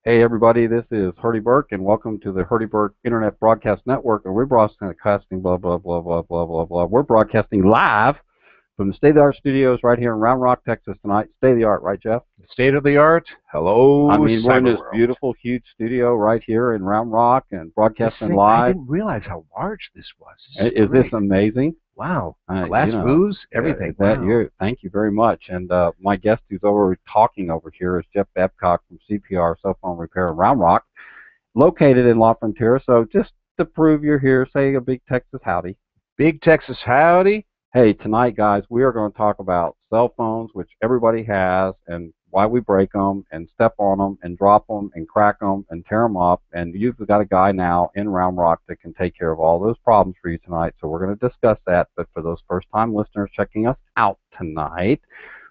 Hey everybody, this is Hurdy Burke, and welcome to the Hurdy Burke Internet Broadcast Network. And we're broadcasting blah blah blah blah blah blah blah. We're broadcasting live from the state-of-the-art studios right here in Round Rock, Texas tonight. State-of-the-art, right, Jeff? State of the art. Hello, I mean, we're in this Cyberworld. beautiful, huge studio right here in Round Rock and broadcasting I live. didn't realize how large this was. Is this amazing? Wow. Glass booths, everything. Wow. Thank you very much. And my guest who's talking over here is Jeff Babcock from CPR Cell Phone Repair in Round Rock, located in La Frontera. So just to prove you're here, say a big Texas howdy. Big Texas howdy. Hey, tonight, guys, we are going to talk about cell phones, which everybody has, and why we break them and step on them and drop them and crack them and tear them up. And you've got a guy now in Round Rock that can take care of all those problems for you tonight. So we're going to discuss that. But for those first-time listeners checking us out tonight,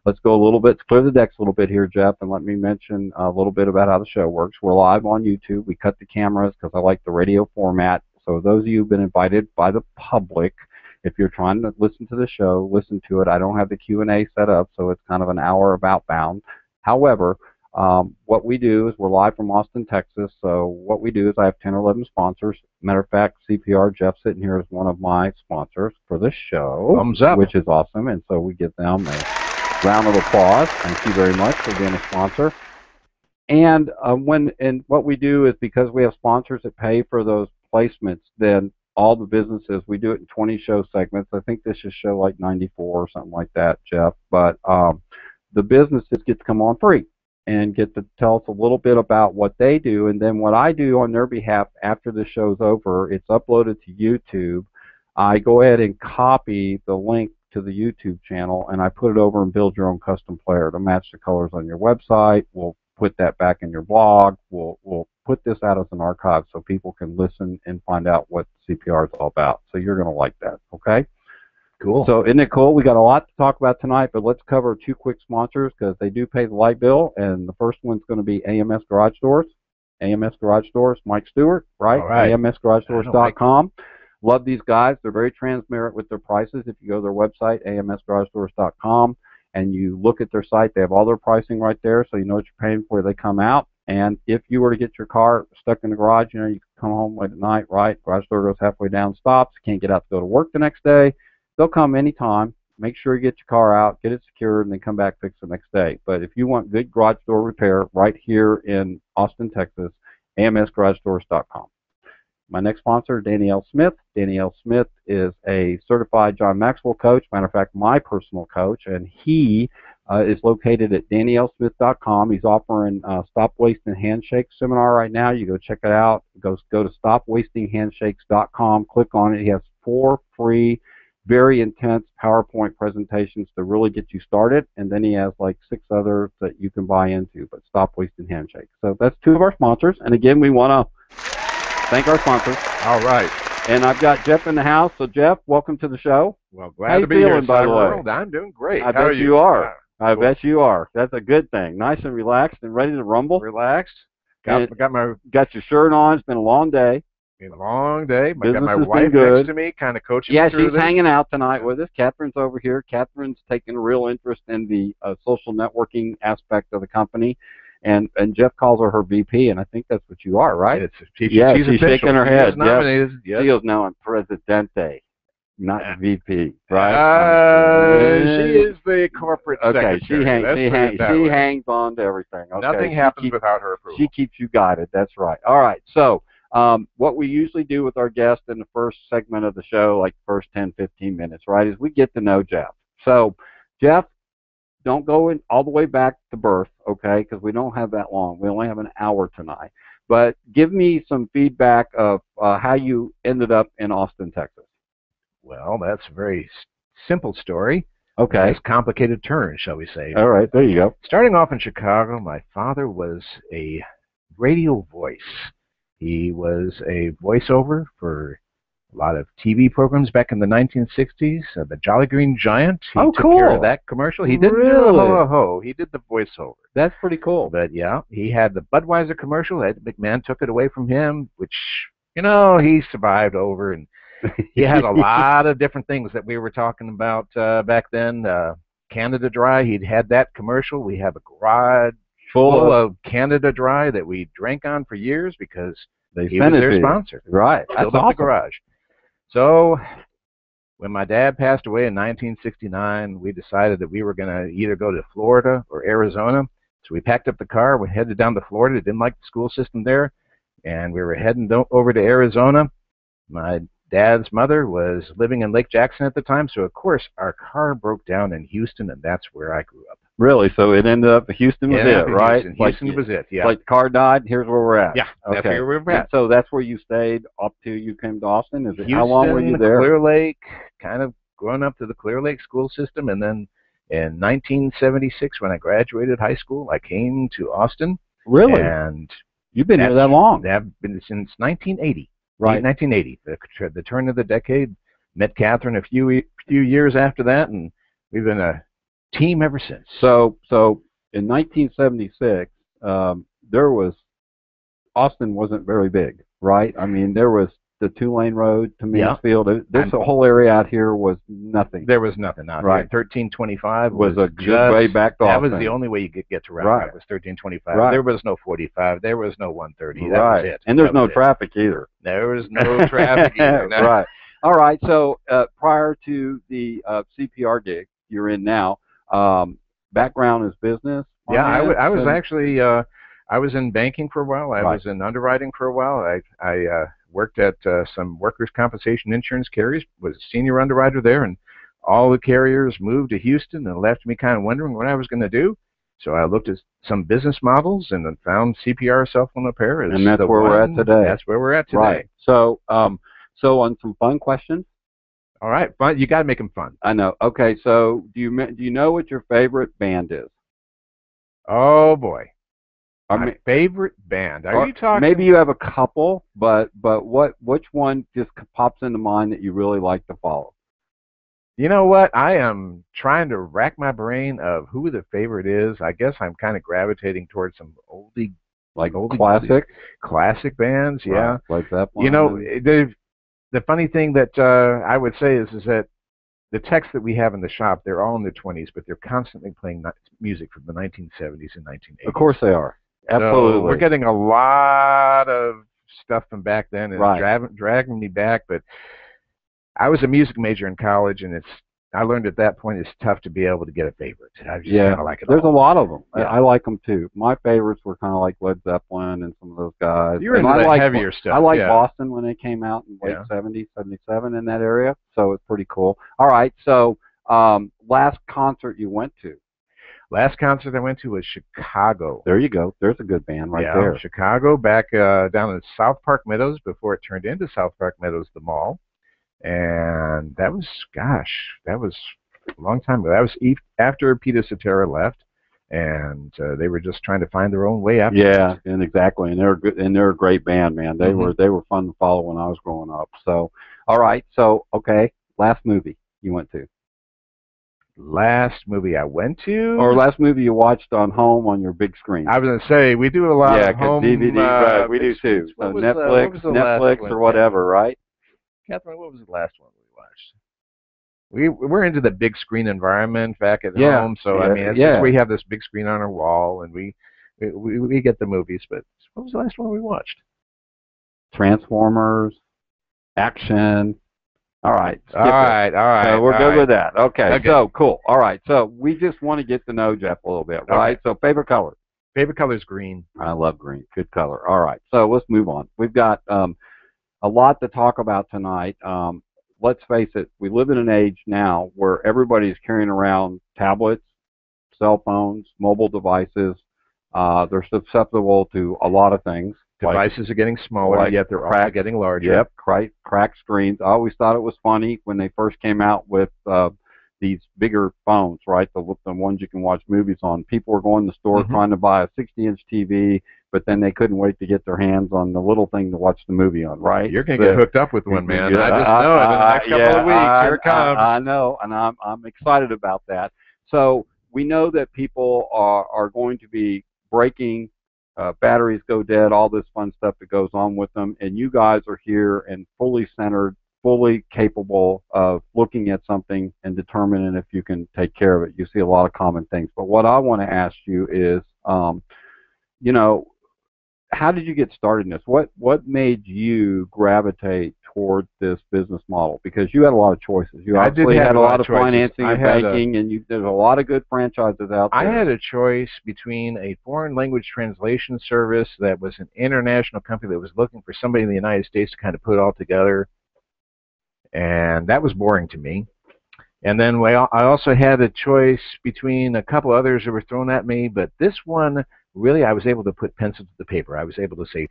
let's go a little bit, clear the decks a little bit here, Jeff, and let me mention a little bit about how the show works. We're live on YouTube. We cut the cameras because I like the radio format. So those of you who've been invited by the public, if you're trying to listen to the show, listen to it. I don't have the Q&A set up, so it's kind of an hour of outbound. However, what we do is we're live from Austin, Texas. So what we do is I have 10 or 11 sponsors. Matter of fact, CPR, Jeff sitting here is one of my sponsors for this show. Thumbs up. Which is awesome. And so we give them a round of applause. Thank you very much for being a sponsor. And what we do is because we have sponsors that pay for those placements, then all the businesses, we do it in 20 show segments. I think this is show like 94 or something like that, Jeff. But the businesses get to come on free and get to tell us a little bit about what they do. And then what I do on their behalf after the show's over, it's uploaded to YouTube. I go ahead and copy the link to the YouTube channel, and I put it over and build your own custom player to match the colors on your website. We'll put that back in your blog. We'll put this out as an archive so people can listen and find out what CPR is all about. So you're going to like that, okay? Cool. So isn't it cool? We got a lot to talk about tonight, but let's cover two quick sponsors because they do pay the light bill. And the first one's going to be AMS Garage Doors. AMS Garage Doors, Mike Stewart, right? All right. AMSGarageDoors.com. Love these guys. They're very transparent with their prices. If you go to their website, AMSGarageDoors.com, and you look at their site, they have all their pricing right there, so you know what you're paying for. They come out. And if you were to get your car stuck in the garage, you know, you come home late at night, right? Garage door goes halfway down, stops, can't get out to go to work the next day. They'll come anytime. Make sure you get your car out, get it secured, and then come back, fix it the next day. But if you want good garage door repair right here in Austin, Texas, AMSGarageDoors.com. My next sponsor, Danielle Smith. Danielle Smith is a certified John Maxwell coach. Matter of fact, my personal coach, and he is located at DanielleSmith.com. He's offering Stop Wasting Handshakes seminar right now. You go check it out. Go to StopWastingHandshakes.com. Click on it. He has 4 free, very intense PowerPoint presentations to really get you started, and then he has like 6 others that you can buy into, but Stop Wasting Handshakes. So that's 2 of our sponsors, and again, we want to thank our sponsors. All right. And I've got Jeff in the house, so Jeff, welcome to the show. Well, glad to be here, by the way? I'm doing great. I How bet you are. Yeah, I cool. bet you are. That's a good thing. Nice and relaxed and ready to rumble. Relaxed. Got your shirt on. It's been a long day. Been a long day. Business got my has wife been good. next to me, kind of coaching me through she's this. hanging out tonight with us. Catherine's over here. Catherine's taking a real interest in the social networking aspect of the company. And Jeff calls her VP, and I think that's what you are, right? She's shaking her head. She's nominated. Yes. She is now in Presidente, not VP, right? She is the corporate secretary. She hangs on to everything. Okay. Nothing happens without her approval. She keeps you guided. That's right. All right. So what we usually do with our guests in the first segment of the show, like the first 10, 15 minutes, right, is we get to know Jeff. So, Jeff, don't go in all the way back to birth, okay, because we don't have that long. We only have an hour tonight. But give me some feedback of how you ended up in Austin, Texas. Well, that's a very simple story. Okay. It's complicated turn, shall we say. All right, there you go. Starting off in Chicago, my father was a radio voice. He was a voiceover for a lot of TV programs back in the 1960s. The Jolly Green Giant. He took care of that commercial. He didn't do the ho-ho-ho. He did the voiceover. That's pretty cool. But yeah, he had the Budweiser commercial. Ed McMahon took it away from him, which, you know, he survived over. And he had a lot of different things that we were talking about back then. Canada Dry, he'd had that commercial. We have a garage full of Canada Dry that we drank on for years because he was their sponsor. Right. Filled up the garage. So when my dad passed away in 1969, we decided that we were going to either go to Florida or Arizona. So we packed up the car. We headed down to Florida. Didn't like the school system there. And we were heading over to Arizona. My dad's mother was living in Lake Jackson at the time. So, of course, our car broke down in Houston, and that's where I grew up. Really? So it ended up, Houston was it, right? Houston was it, yeah. Like the car died, here's where we're at. Yeah, that's where we're at. And so that's where you stayed up till you came to Austin? Houston, how long were you there? Clear Lake, kind of growing up to the Clear Lake school system. And then in 1976, when I graduated high school, I came to Austin. Really? And you've been here that long? I've been since 1980. Right. 1980, the turn of the decade. Met Catherine a few years after that, and we've been a team ever since. So in 1976, Austin wasn't very big, right? I mean, there was the 2-lane road to Mansfield. This whole area out here was nothing. There was nothing out here. 1325 was a good way back to Austin. That was the only way you could get to Round Rock, was 1325. Right. There was no 45. There was no 130. That was it. And there's no traffic either. There was no traffic either. No. Right. All right. So prior to the CPR gig you're in now, background is business? Yeah, I was actually I was in banking for a while. I was in underwriting for a while. I worked at some workers' compensation insurance carriers, was a senior underwriter there, and all the carriers moved to Houston and left me kind of wondering what I was going to do. So I looked at some business models and then found CPR-Cell phone repair. And that's where we're at today. That's where we're at today. Right. So, so on some fun questions. All right, fun. You got to make them fun. I know. Okay, so do you know what your favorite band is? Oh boy, my favorite band. Are you talking? Maybe you have a couple, but which one just pops into mind that you really like to follow? You know what? I am trying to rack my brain of who the favorite is. I guess I'm kind of gravitating towards some oldie classic bands. Yeah, right, like that one. You know, the funny thing that I would say is that the techs that we have in the shop, they're all in their 20s, but they're constantly playing music from the 1970s and 1980s. Of course they are. Absolutely. So we're getting a lot of stuff from back then, and dragging me back. But I was a music major in college, and I learned at that point it's tough to be able to get a favorite. I just kind of like it. There's a lot of them. Yeah. I like them too. My favorites were kind of like Led Zeppelin and some of those guys. You're into that heavier stuff. I like Boston when they came out in late 70s, 77 in that area. So it's pretty cool. All right. So last concert you went to? Last concert I went to was Chicago. There you go. There's a good band right there. Chicago, back down in South Park Meadows before it turned into South Park Meadows, the mall. And that was a long time ago. That was after Peter Cetera left, and they were just trying to find their own way after. Yeah, and exactly. And they're good, and they're a great band, man. They were fun to follow when I was growing up. So, all right. So, okay, last movie you went to? Last movie I went to, or last movie you watched on home on your big screen? I was going to say we do a lot of home DVD. Right, we do too. So Netflix or whatever, right? Catherine, what was the last one we watched? We're into the big screen environment back at home, so I mean, we have this big screen on our wall, and we get the movies. But what was the last one we watched? Transformers, action. All right. All right. So we're good with that. Okay. So cool. All right. So we just want to get to know Jeff a little bit, right? So favorite color? Favorite color is green. I love green. Good color. All right. So let's move on. We've got a lot to talk about tonight. Let's face it, we live in an age now where everybody is carrying around tablets, cell phones, mobile devices. They're susceptible to a lot of things. Devices are getting smaller, yet they're also getting larger. Yep, cracked screens. I always thought it was funny when they first came out with these bigger phones, right? The ones you can watch movies on. People were going to the store trying to buy a 60-inch TV, but then they couldn't wait to get their hands on the little thing to watch the movie on, right? You're going to get hooked up with one, man. I just know it. In the next couple of weeks, here it comes. I know, and I'm excited about that. So we know that people are going to be breaking. Batteries go dead, all this fun stuff that goes on with them, and you guys are here and fully centered, fully capable of looking at something and determining if you can take care of it. You see a lot of common things, but what I want to ask you is, you know, how did you get started in this? What made you gravitate toward this business model? Because you had a lot of choices. You I did obviously have had a a lot lot of of choices. financing and banking, and there's a lot of good franchises out I there. had a choice between a foreign language translation service that was an international company that was looking for somebody in the United States to kind of put it all together, and that was boring to me. And then I also had a choice between a couple others that were thrown at me, but this one, really, I was able to put pencil to the paper. I was able to say,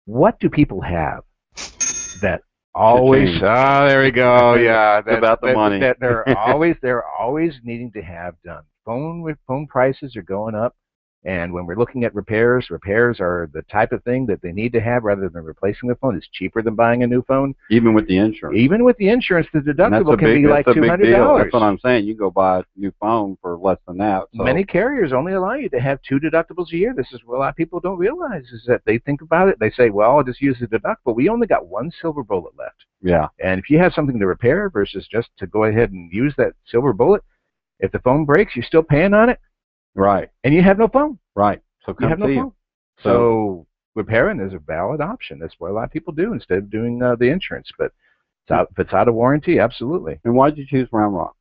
what do people have that always, Cha-ching. there we go, yeah, It's about the money. that they're always needing to have done. Phone prices are going up, and when we're looking at repairs are the type of thing that they need to have rather than replacing the phone. It's cheaper than buying a new phone. Even with the insurance. Even with the insurance, the deductible can be like that's a big deal. $200. That's what I'm saying. You go buy a new phone for less than that. So. Many carriers only allow you to have 2 deductibles a year. This is what a lot of people don't realize, is that they think about it. They say, well, I'll just use the deductible. We only got one silver bullet left. Yeah. And if you have something to repair versus just to go ahead and use that silver bullet, if the phone breaks, you're still paying on it. Right. And you have no phone. Right. So you have no phone. you. So repairing is a valid option. That's what a lot of people do instead of doing the insurance. But if it's out of warranty, absolutely. And why did you choose Round Rock?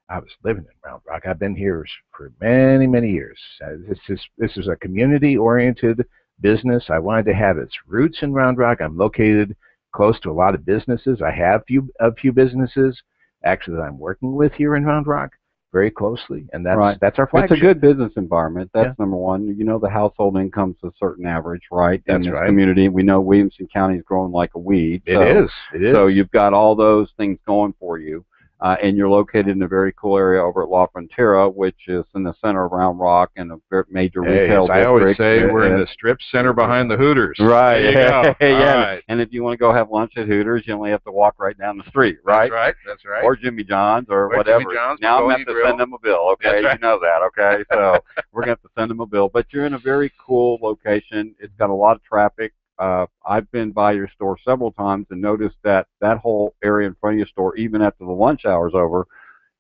I was living in Round Rock. I've been here for many, many years. This is a community-oriented business. I wanted to have its roots in Round Rock. I'm located close to a lot of businesses. I have a few businesses actually that I'm working with here in Round Rock very closely, and that's our flagship. It's a good business environment. That's number one. You know, the household income's a certain average, right? That's in this right. community. We know Williamson County is growing like a weed. It is. So you've got all those things going for you. And you're located in a very cool area over at La Frontera, which is in the center of Round Rock and a major retail district. I always say we're in the strip center behind the Hooters. Right. There you go. Yeah. Right. And if you want to go have lunch at Hooters, you only have to walk right down the street, right? That's right. Or Jimmy John's or whatever. Jimmy John's, now I'm going to have to send them a bill, okay? Right. You know that, okay? So we're going to have to send them a bill. But you're in a very cool location. It's got a lot of traffic. I've been by your store several times and noticed that whole area in front of your store, even after the lunch hour's over,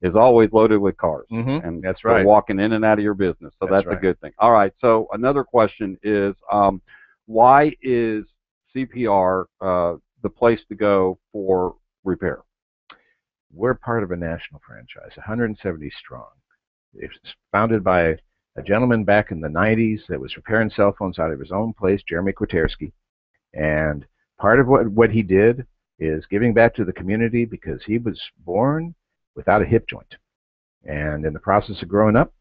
is always loaded with cars. Mm-hmm. And that's right. They're walking in and out of your business. So that's right. a good thing. All right. So another question is, why is CPR the place to go for repair? We're part of a national franchise, 170 strong. It's founded by a gentleman back in the 90s that was repairing cell phones out of his own place, Jeremy Kwiatkowski. And part of what he did is giving back to the community because he was born without a hip joint. And in the process of growing up,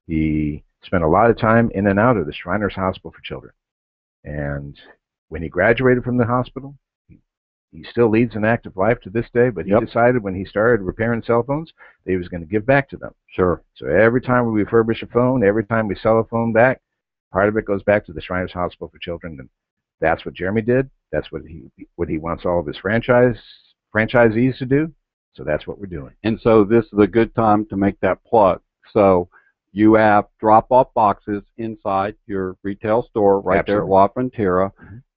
he spent a lot of time in and out of the Shriners Hospital for Children. And when he graduated from the hospital, he still leads an active life to this day, but he decided when he started repairing cell phones that he was going to give back to them. Sure. So every time we refurbish a phone, every time we sell a phone back, part of it goes back to the Shriners Hospital for Children. And that's what Jeremy did. That's what he wants all of his franchisees to do. So that's what we're doing. And so this is a good time to make that plug. So you have drop-off boxes inside your retail store right there at La Frontera.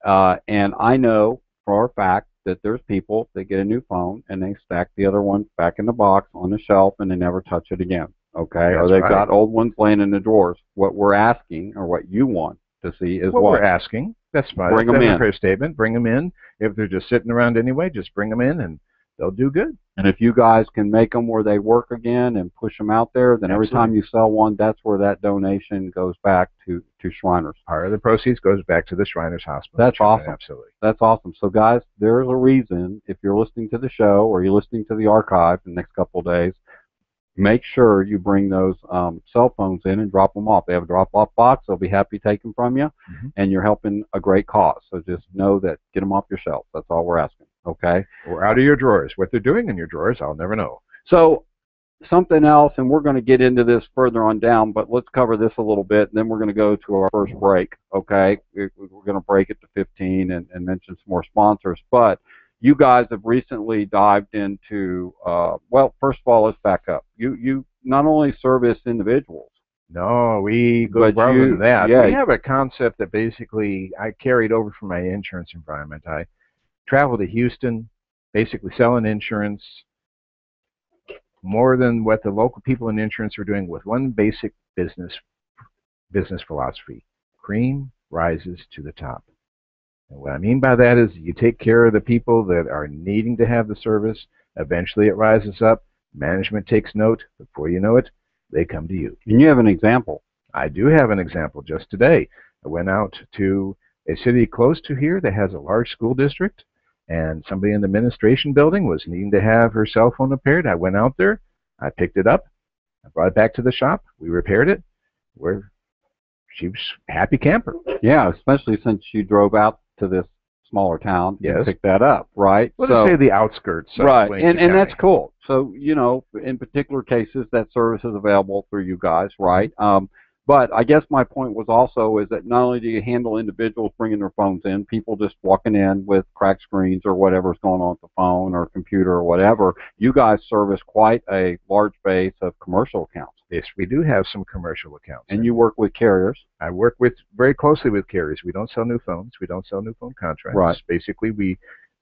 Mm-hmm. And I know for a fact that there's people that get a new phone and they stack the other one back in the box on the shelf and they never touch it again. Okay? Or they've got old ones laying in the drawers. What we're asking, or what you want to see, is what we're asking. That's fine. Bring them in. Fair statement. Bring them in. If they're just sitting around anyway, just bring them in and they'll do good. And if you guys can make them where they work again and push them out there, then every time you sell one, that's where that donation goes back to Shriners. Part of the proceeds goes back to the Shriners Hospital. That's awesome. Absolutely. That's awesome. So, guys, there's a reason, if you're listening to the show or you're listening to the archive in the next couple of days, make sure you bring those cell phones in and drop them off. They have a drop-off box. They'll be happy to take them from you, and you're helping a great cause. So just know that, get them off your shelf. That's all we're asking. Okay? Or out of your drawers. What they're doing in your drawers, I'll never know. So something else, and we're going to get into this further on down, but let's cover this a little bit, and then we're going to go to our first break. Okay? We're going to break it to 15 and mention some more sponsors. But you guys have recently dived into, well, first of all, let's back up. You not only service individuals. No, we go farther than that. We have a concept that basically I carried over from my insurance environment. I travel to Houston, basically selling insurance more than what the local people in insurance are doing, with one basic business philosophy. cream rises to the top. And what I mean by that is you take care of the people that are needing to have the service. Eventually it rises up. Management takes note. Before you know it, they come to you. And you have an example. I do have an example just today. I went out to a city close to here that has a large school district, and somebody in the administration building was needing to have her cell phone repaired. I went out there. I picked it up. I brought it back to the shop. We repaired it. She was a happy camper. Yeah, especially since you drove out to this smaller town and picked that up, right? Let's say the outskirts. Right, and that's cool. So, you know, in particular cases, that service is available through you guys, right? But I guess my point was also is that not only do you handle individuals bringing their phones in, people just walking in with cracked screens or whatever's going on with the phone or computer or whatever, you guys service quite a large base of commercial accounts. Yes, we do have some commercial accounts. And you work with carriers. I work very closely with carriers. We don't sell new phones. We don't sell new phone contracts. Right. Basically, we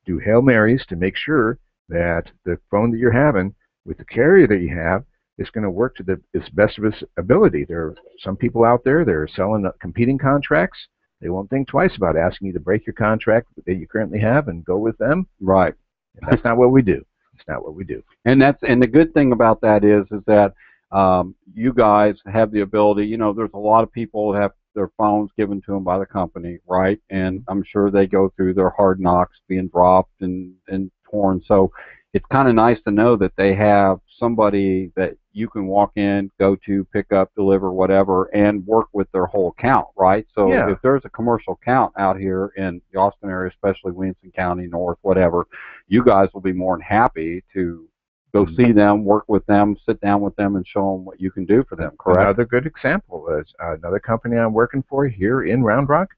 do Hail Marys to make sure that the phone that you're having with the carrier that you have is going to work to its best of its ability. There are some people out there that are selling competing contracts. They won't think twice about asking you to break your contract that you currently have and go with them. Right. And that's not what we do. It's not what we do. And the good thing about that is that you guys have the ability. You know, there's a lot of people that have their phones given to them by the company, right? And I'm sure they go through their hard knocks being dropped and torn. So it's kind of nice to know that they have somebody that you can walk in, go to, pick up, deliver, whatever, and work with their whole account, right? So if there's a commercial account out here in the Austin area, especially Williamson County, North, whatever, you guys will be more than happy to go see them, work with them, sit down with them, and show them what you can do for them, correct? Another good example is another company I'm working for here in Round Rock.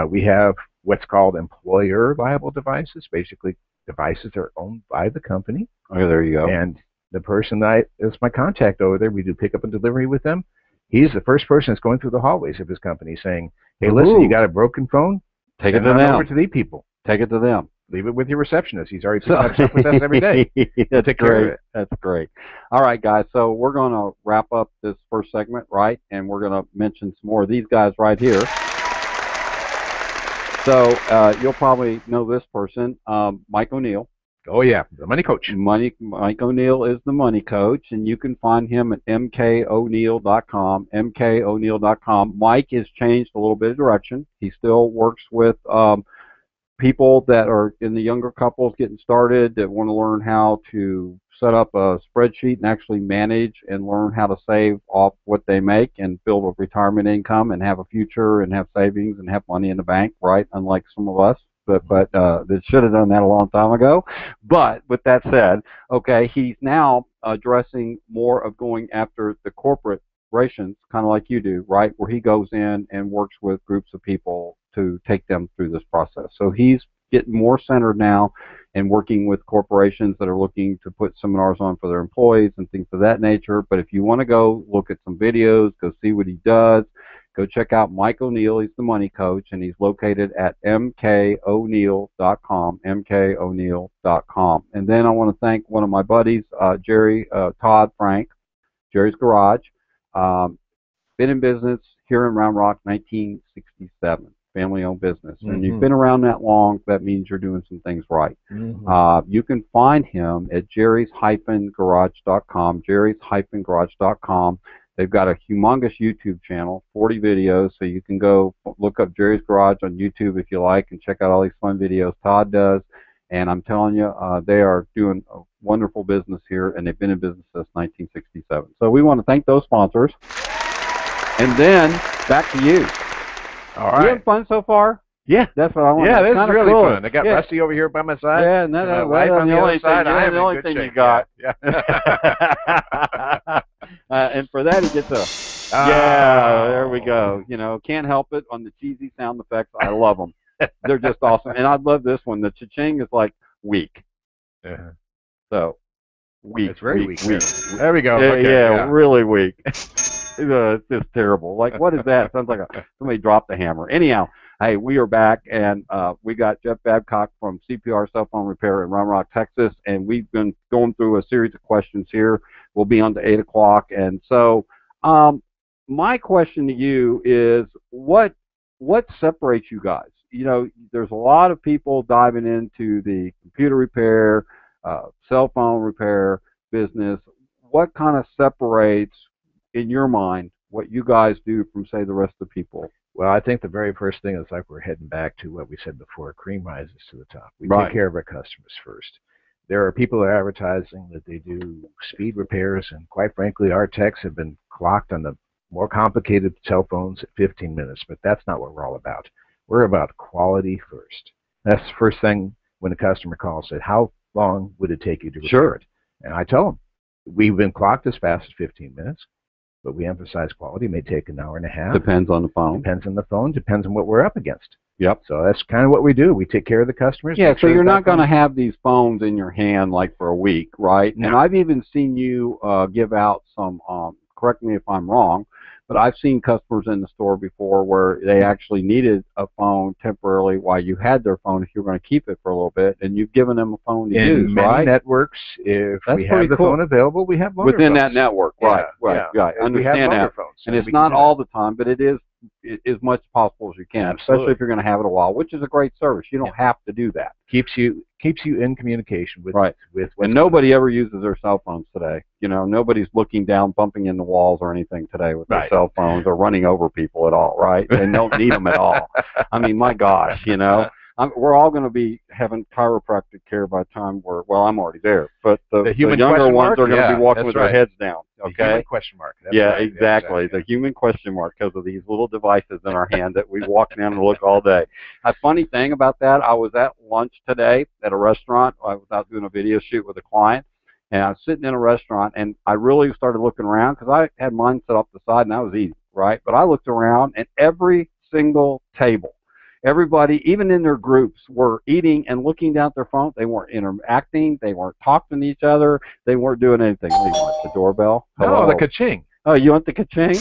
We have what's called employer liable devices, basically devices that are owned by the company. Okay, there you go. And the person that is my contact over there, we do pickup and delivery with them. He's the first person that's going through the hallways of his company saying, hey, listen, you got a broken phone? Take it to them. Over to these people. Take it to them. Leave it with your receptionist. He's already picking up stuff with us every day. That's take great. Care of it. That's great. All right, guys. So we're going to wrap up this first segment, right? And we're going to mention some more of these guys right here. So you'll probably know this person, Mike O'Neill. Oh, yeah, the money coach. Mike O'Neill is the money coach, and you can find him at mkoneal.com, mkoneal.com. Mike has changed a little bit of direction. He still works with people that are in the younger couples getting started that want to learn how to set up a spreadsheet and actually manage and learn how to save off what they make and build a retirement income and have a future and have savings and have money in the bank, right? Unlike some of us. But they should have done that a long time ago. But with that said, okay, he's now addressing more of going after the corporations, kind of like you do, right, where he goes in and works with groups of people to take them through this process. So he's getting more centered now and working with corporations that are looking to put seminars on for their employees and things of that nature. But if you want to go look at some videos, go see what he does, go check out Mike O'Neill. He's the money coach, and he's located at mkoneal.com, mkoneal.com. And then I want to thank one of my buddies, Todd Frank, Jerry's Garage. Been in business here in Round Rock 1967, family-owned business. And you've been around that long, that means you're doing some things right. You can find him at jerry's-garage.com, jerry's-garage.com. They've got a humongous YouTube channel, 40 videos, so you can go look up Jerry's Garage on YouTube if you like and check out all these fun videos Todd does. And I'm telling you, they are doing a wonderful business here, and they've been in business since 1967. So we want to thank those sponsors. And then, back to you. All right. You having fun so far? Yeah. That's what I want. Yeah, this is really cool. fun. I got Rusty over here by my side. Yeah, and that's the only thing, the only thing you got. Yeah. And for that, he gets a... Yeah, there we go. You know, can't help it on the cheesy sound effects. I love them. They're just awesome. And I love this one. The cha-ching is like weak. So, weak. It's very weak. There we go. Yeah, Okay, yeah, really weak. It's just terrible. Like, what is that? Sounds like somebody dropped the hammer. Anyhow, hey, we are back, and we got Jeff Babcock from CPR Cell Phone Repair in Round Rock, Texas, and we've been going through a series of questions here. We'll be on to 8 o'clock, and so my question to you is, what what separates you guys? You know, there's a lot of people diving into the computer repair, cell phone repair business. What kind of separates, in your mind, what you guys do from, say, the rest of the people? Well, I think the very first thing is like we're heading back to what we said before, cream rises to the top. We Right. take care of our customers first. There are people that are advertising that they do speed repairs, and quite frankly, our techs have been clocked on the more complicated cell phones at 15 minutes, but that's not what we're all about. We're about quality first. That's the first thing when a customer calls, said, how long would it take you to repair Sure. it? And I tell them, we've been clocked as fast as 15 minutes. But we emphasize quality. It may take an hour and a half. Depends on the phone. Depends on the phone. Depends on what we're up against. Yep. So that's kind of what we do. We take care of the customers. Yeah, so sure you're not going to phone... have these phones in your hand like for a week, right? No. And I've even seen you give out some, correct me if I'm wrong, but I've seen customers in the store before where they actually needed a phone temporarily while you had their phone if you were going to keep it for a little bit, and you've given them a phone to use, in many right? networks, if That's we pretty have the cool. phone available, we have loaner Within phones. that network, right, right. We Understand have loaner that. phones, and it's we not can do all that. the time, but it is as much as possible as you can, Absolutely. especially if you're going to have it a while, which is a great service. You don't have to do that. Keeps you in communication with right. with and nobody ever uses their cell phones today. You know, nobody's looking down, bumping into walls or anything today with their cell phones or running over people at all, right? They don't need them at all. I mean, my gosh, you know. We're all going to be having chiropractic care by the time I'm already there. But the younger ones are going to be walking with their heads down. Okay. The human question mark. That's yeah, right. exactly. The human question mark because of these little devices in our hand that we walk down and look all day. A funny thing about that, I was at lunch today at a restaurant. I was out doing a video shoot with a client. And I was sitting in a restaurant, and I really started looking around because I had mine set off the side, and that was easy, right? But I looked around, and every single table, everybody, even in their groups, were eating and looking down at their phone. They weren't interacting. They weren't talking to each other. They weren't doing anything. What do you want, the doorbell? Hello? No, the ka-ching. Oh, you want the ka-ching?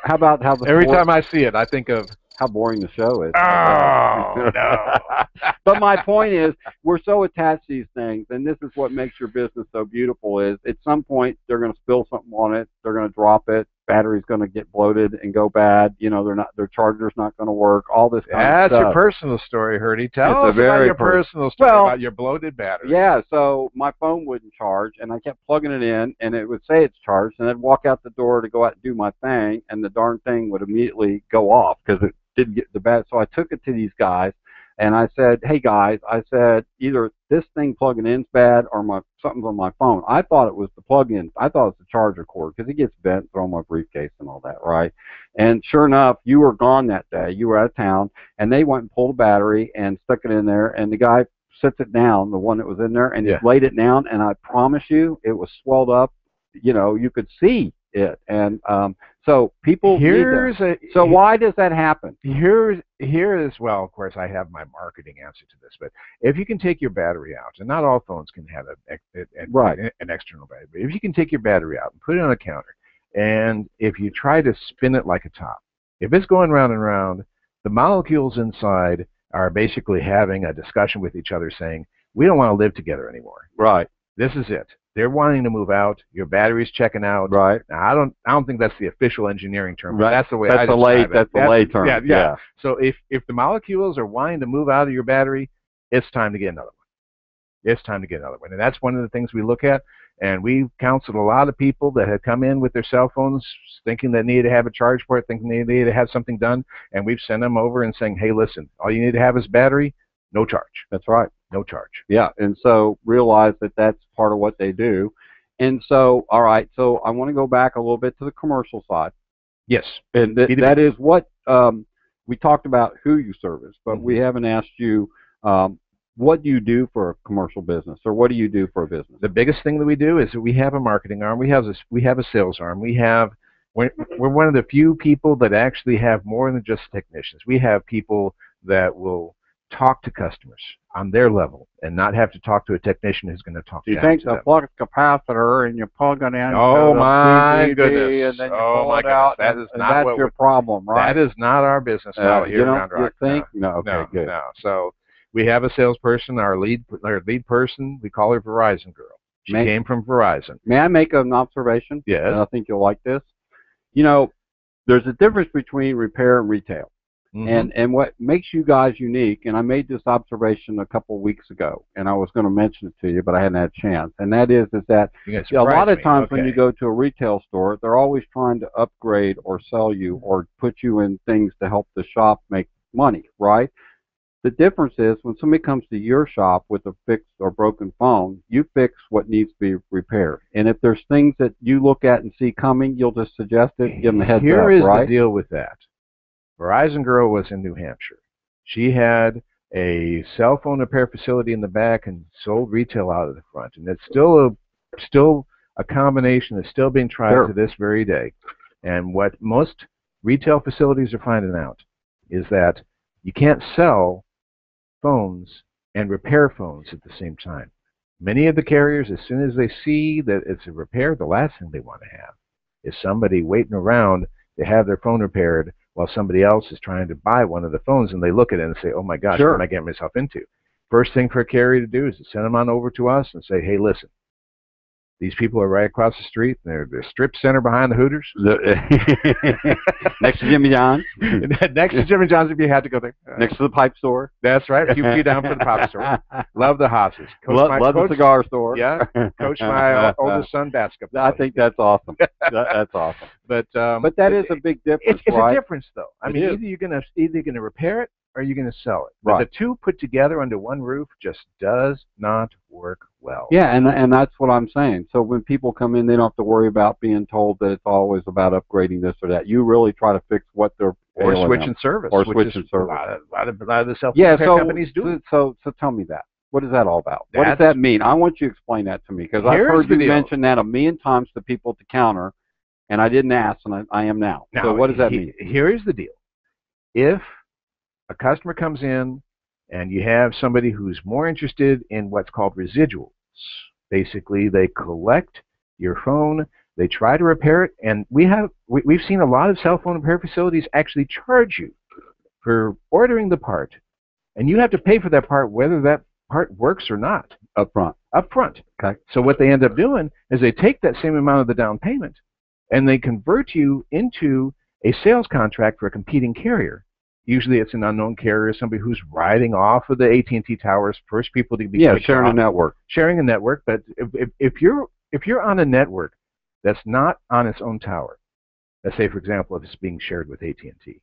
How about how the every time I see it, I think of how boring the show is. Oh, no. But my point is, we're so attached to these things, and this is what makes your business so beautiful, is at some point they're going to spill something on it, they're going to drop it, battery's going to get bloated and go bad, you know, their charger's not going to work, all this kind of stuff. That's your personal story, Hurdy. Tell us about your personal story about your bloated battery. Yeah, so my phone wouldn't charge, and I kept plugging it in, and it would say it's charged, and I'd walk out the door to go out and do my thing, and the darn thing would immediately go off because it didn't get the bat. So I took it to these guys, and I said, "Hey guys," I said, "either this thing plugging in's bad or something's on my phone." I thought it was the plug-in. I thought it was the charger cord because it gets bent, throw in my briefcase and all that, right? And sure enough, you were gone that day. You were out of town, and they went and pulled a battery and stuck it in there, and the guy sets it down, the one that was in there, and he laid it down, and I promise you, it was swelled up. You know, you could see it, and so people so why does that happen? Here is, well, of course, I have my marketing answer to this, but if you can take your battery out, and not all phones can have an external battery, but if you can take your battery out and put it on a counter, and if you try to spin it like a top, if it's going round and round, the molecules inside are basically having a discussion with each other saying, we don't want to live together anymore. Right. This is it. They're wanting to move out. Your battery's checking out. Right. Now, I don't think that's the official engineering term. But right. That's the way that's I describe it. That's the lay term. Yeah. So if the molecules are wanting to move out of your battery, it's time to get another one. It's time to get another one. And that's one of the things we look at. And we've counseled a lot of people that have come in with their cell phones thinking they need to have a charge for it, thinking they need to have something done. And we've sent them over and saying, hey, listen, all you need to have is battery, no charge. That's right. No charge. Yeah, and so realize that that's part of what they do. And so, all right, so I want to go back a little bit to the commercial side. Yes. And that is what we talked about who you service, but we haven't asked you what do you do for a commercial business, or what do you do for a business? The biggest thing that we do is that we have a marketing arm. We have a sales arm. We're one of the few people that actually have more than just technicians. We have people that will talk to customers on their level and not have to talk to a technician who's going to talk to them. You take the plug capacitor and you plug it in. Oh my goodness! And then you pull it out. That is not that's your problem, right? That is not our business model here at Round Rock. You think? No. Okay, good. No. So we have a salesperson. Our lead person, we call her Verizon Girl. She came from Verizon. May I make an observation? Yes. And I think you'll like this. You know, there's a difference between repair and retail. And what makes you guys unique, and I made this observation a couple of weeks ago, and I was going to mention it to you, but I hadn't had a chance, and that is that a lot of times when you go to a retail store, they're always trying to upgrade or sell you or put you in things to help the shop make money, right? The difference is when somebody comes to your shop with a fixed or broken phone, you fix what needs to be repaired. And if there's things that you look at and see coming, you'll just suggest it, give them a heads up, Here is right? the deal with that. Verizon girl was in New Hampshire. She had a cell phone repair facility in the back and sold retail out of the front. And it's still a combination that's still being tried to this very day. And what most retail facilities are finding out is that you can't sell phones and repair phones at the same time. Many of the carriers, as soon as they see that it's a repair, the last thing they want to have is somebody waiting around to have their phone repaired while somebody else is trying to buy one of the phones, and they look at it and say, oh my gosh, what am I getting myself into? First thing for a carrier to do is to send them on over to us and say, hey, listen, these people are right across the street. They're the strip center behind the Hooters. Next to Jimmy John's. Next to Jimmy John's if you had to go there. Next to the pipe store. That's right. A few feet down from the pop store. Love the Hosses. Love the cigar store. Yeah. Coach my oldest son basketball. I think that's awesome. That's awesome. But that is a big difference, It's right? a difference, though. I mean, either you're gonna repair it or you're going to sell it. But the two put together under one roof just does not work well. Yeah, and that's what I'm saying. So when people come in, they don't have to worry about being told that it's always about upgrading this or that. You really try to fix what they're switching service. Or switching service. A lot of the cell phone repair companies do. So tell me that. What is that all about? What does that mean? I want you to explain that to me, because I've heard you mention that a million times to people at the counter, and I didn't ask, and I am now. So what does that mean? Here is the deal. If a customer comes in and you have somebody who's more interested in what's called residuals, basically they collect your phone, they try to repair it, and we've seen a lot of cell phone repair facilities actually charge you for ordering the part, and you have to pay for that part whether that part works or not. Up front. Okay. So what they end up doing is they take that same amount of the down payment and they convert you into a sales contract for a competing carrier. Usually it's an unknown carrier, somebody who's riding off of the AT&T towers, first people to be sharing a network. Sharing a network, but if you're on a network that's not on its own tower, let's say for example if it's being shared with AT&T,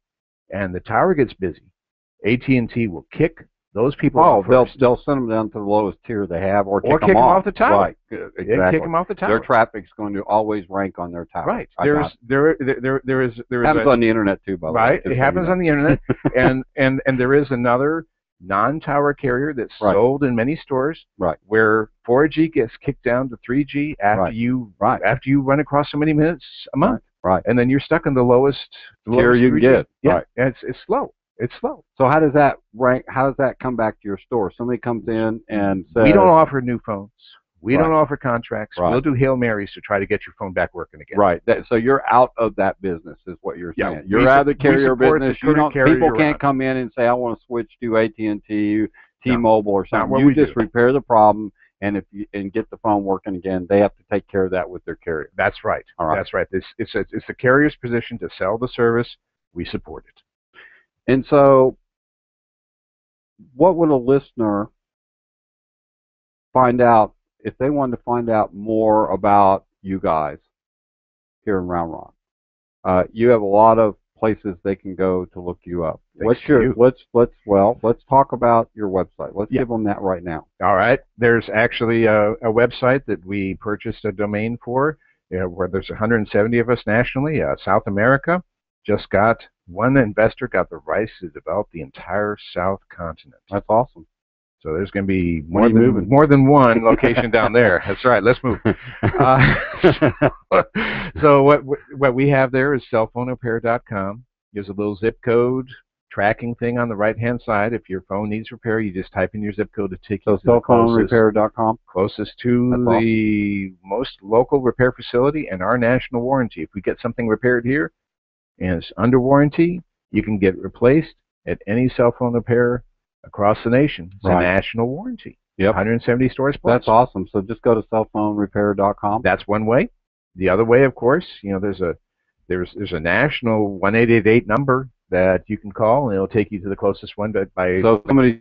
and the tower gets busy, AT&T will kick those people off first. They'll send them down to the lowest tier they have, or kick them off the tower. Right, exactly. Yeah, kick them off the tower. Their traffic's going to always rank on their tower. Right. There is happens on the internet too, by the way. Right. It happens on the internet, and there is another non-tower carrier that's sold in many stores. Right. Where 4G gets kicked down to 3G after you run across so many minutes a month. Right. And then you're stuck in the lowest tier you can get. Yeah. Right. And it's slow. It's slow. So how does that rank? How does that come back to your store? Somebody comes in and says, we don't offer new phones. We don't offer contracts. Right. We'll do Hail Marys to try to get your phone back working again. Right. So you're out of that business, is what you're saying. Yeah, you're out of the carrier business. People can't out. Come in and say, I want to switch to AT&T, T-Mobile, or something. You just repair the problem, and get the phone working again. They have to take care of that with their carrier. That's right. All right. That's right. It's the carrier's position to sell the service. We support it. And so, what would a listener find out if they wanted to find out more about you guys here in Round Rock? You have a lot of places they can go to look you up. Let's talk about your website. Let's give them that right now. All right. There's actually a website that we purchased a domain for, where there's 170 of us nationally. South America just got one investor got the rights to develop the entire South continent. That's awesome. So there's going to be more than one location down there. That's right. Let's move. So what we have there is cellphonerepair.com. There's a little zip code tracking thing on the right-hand side. If your phone needs repair, you just type in your zip code to take you to the cellphonerepair.com. Closest to the most local repair facility and our national warranty. If we get something repaired here and it's under warranty, you can get replaced at any cell phone repair across the nation. It's a national warranty. Yep. 170 stores plus. That's awesome. So just go to cellphonerepair.com. That's one way. The other way, of course, there's a national 1888 number that you can call, and it'll take you to the closest one. But by So if somebody's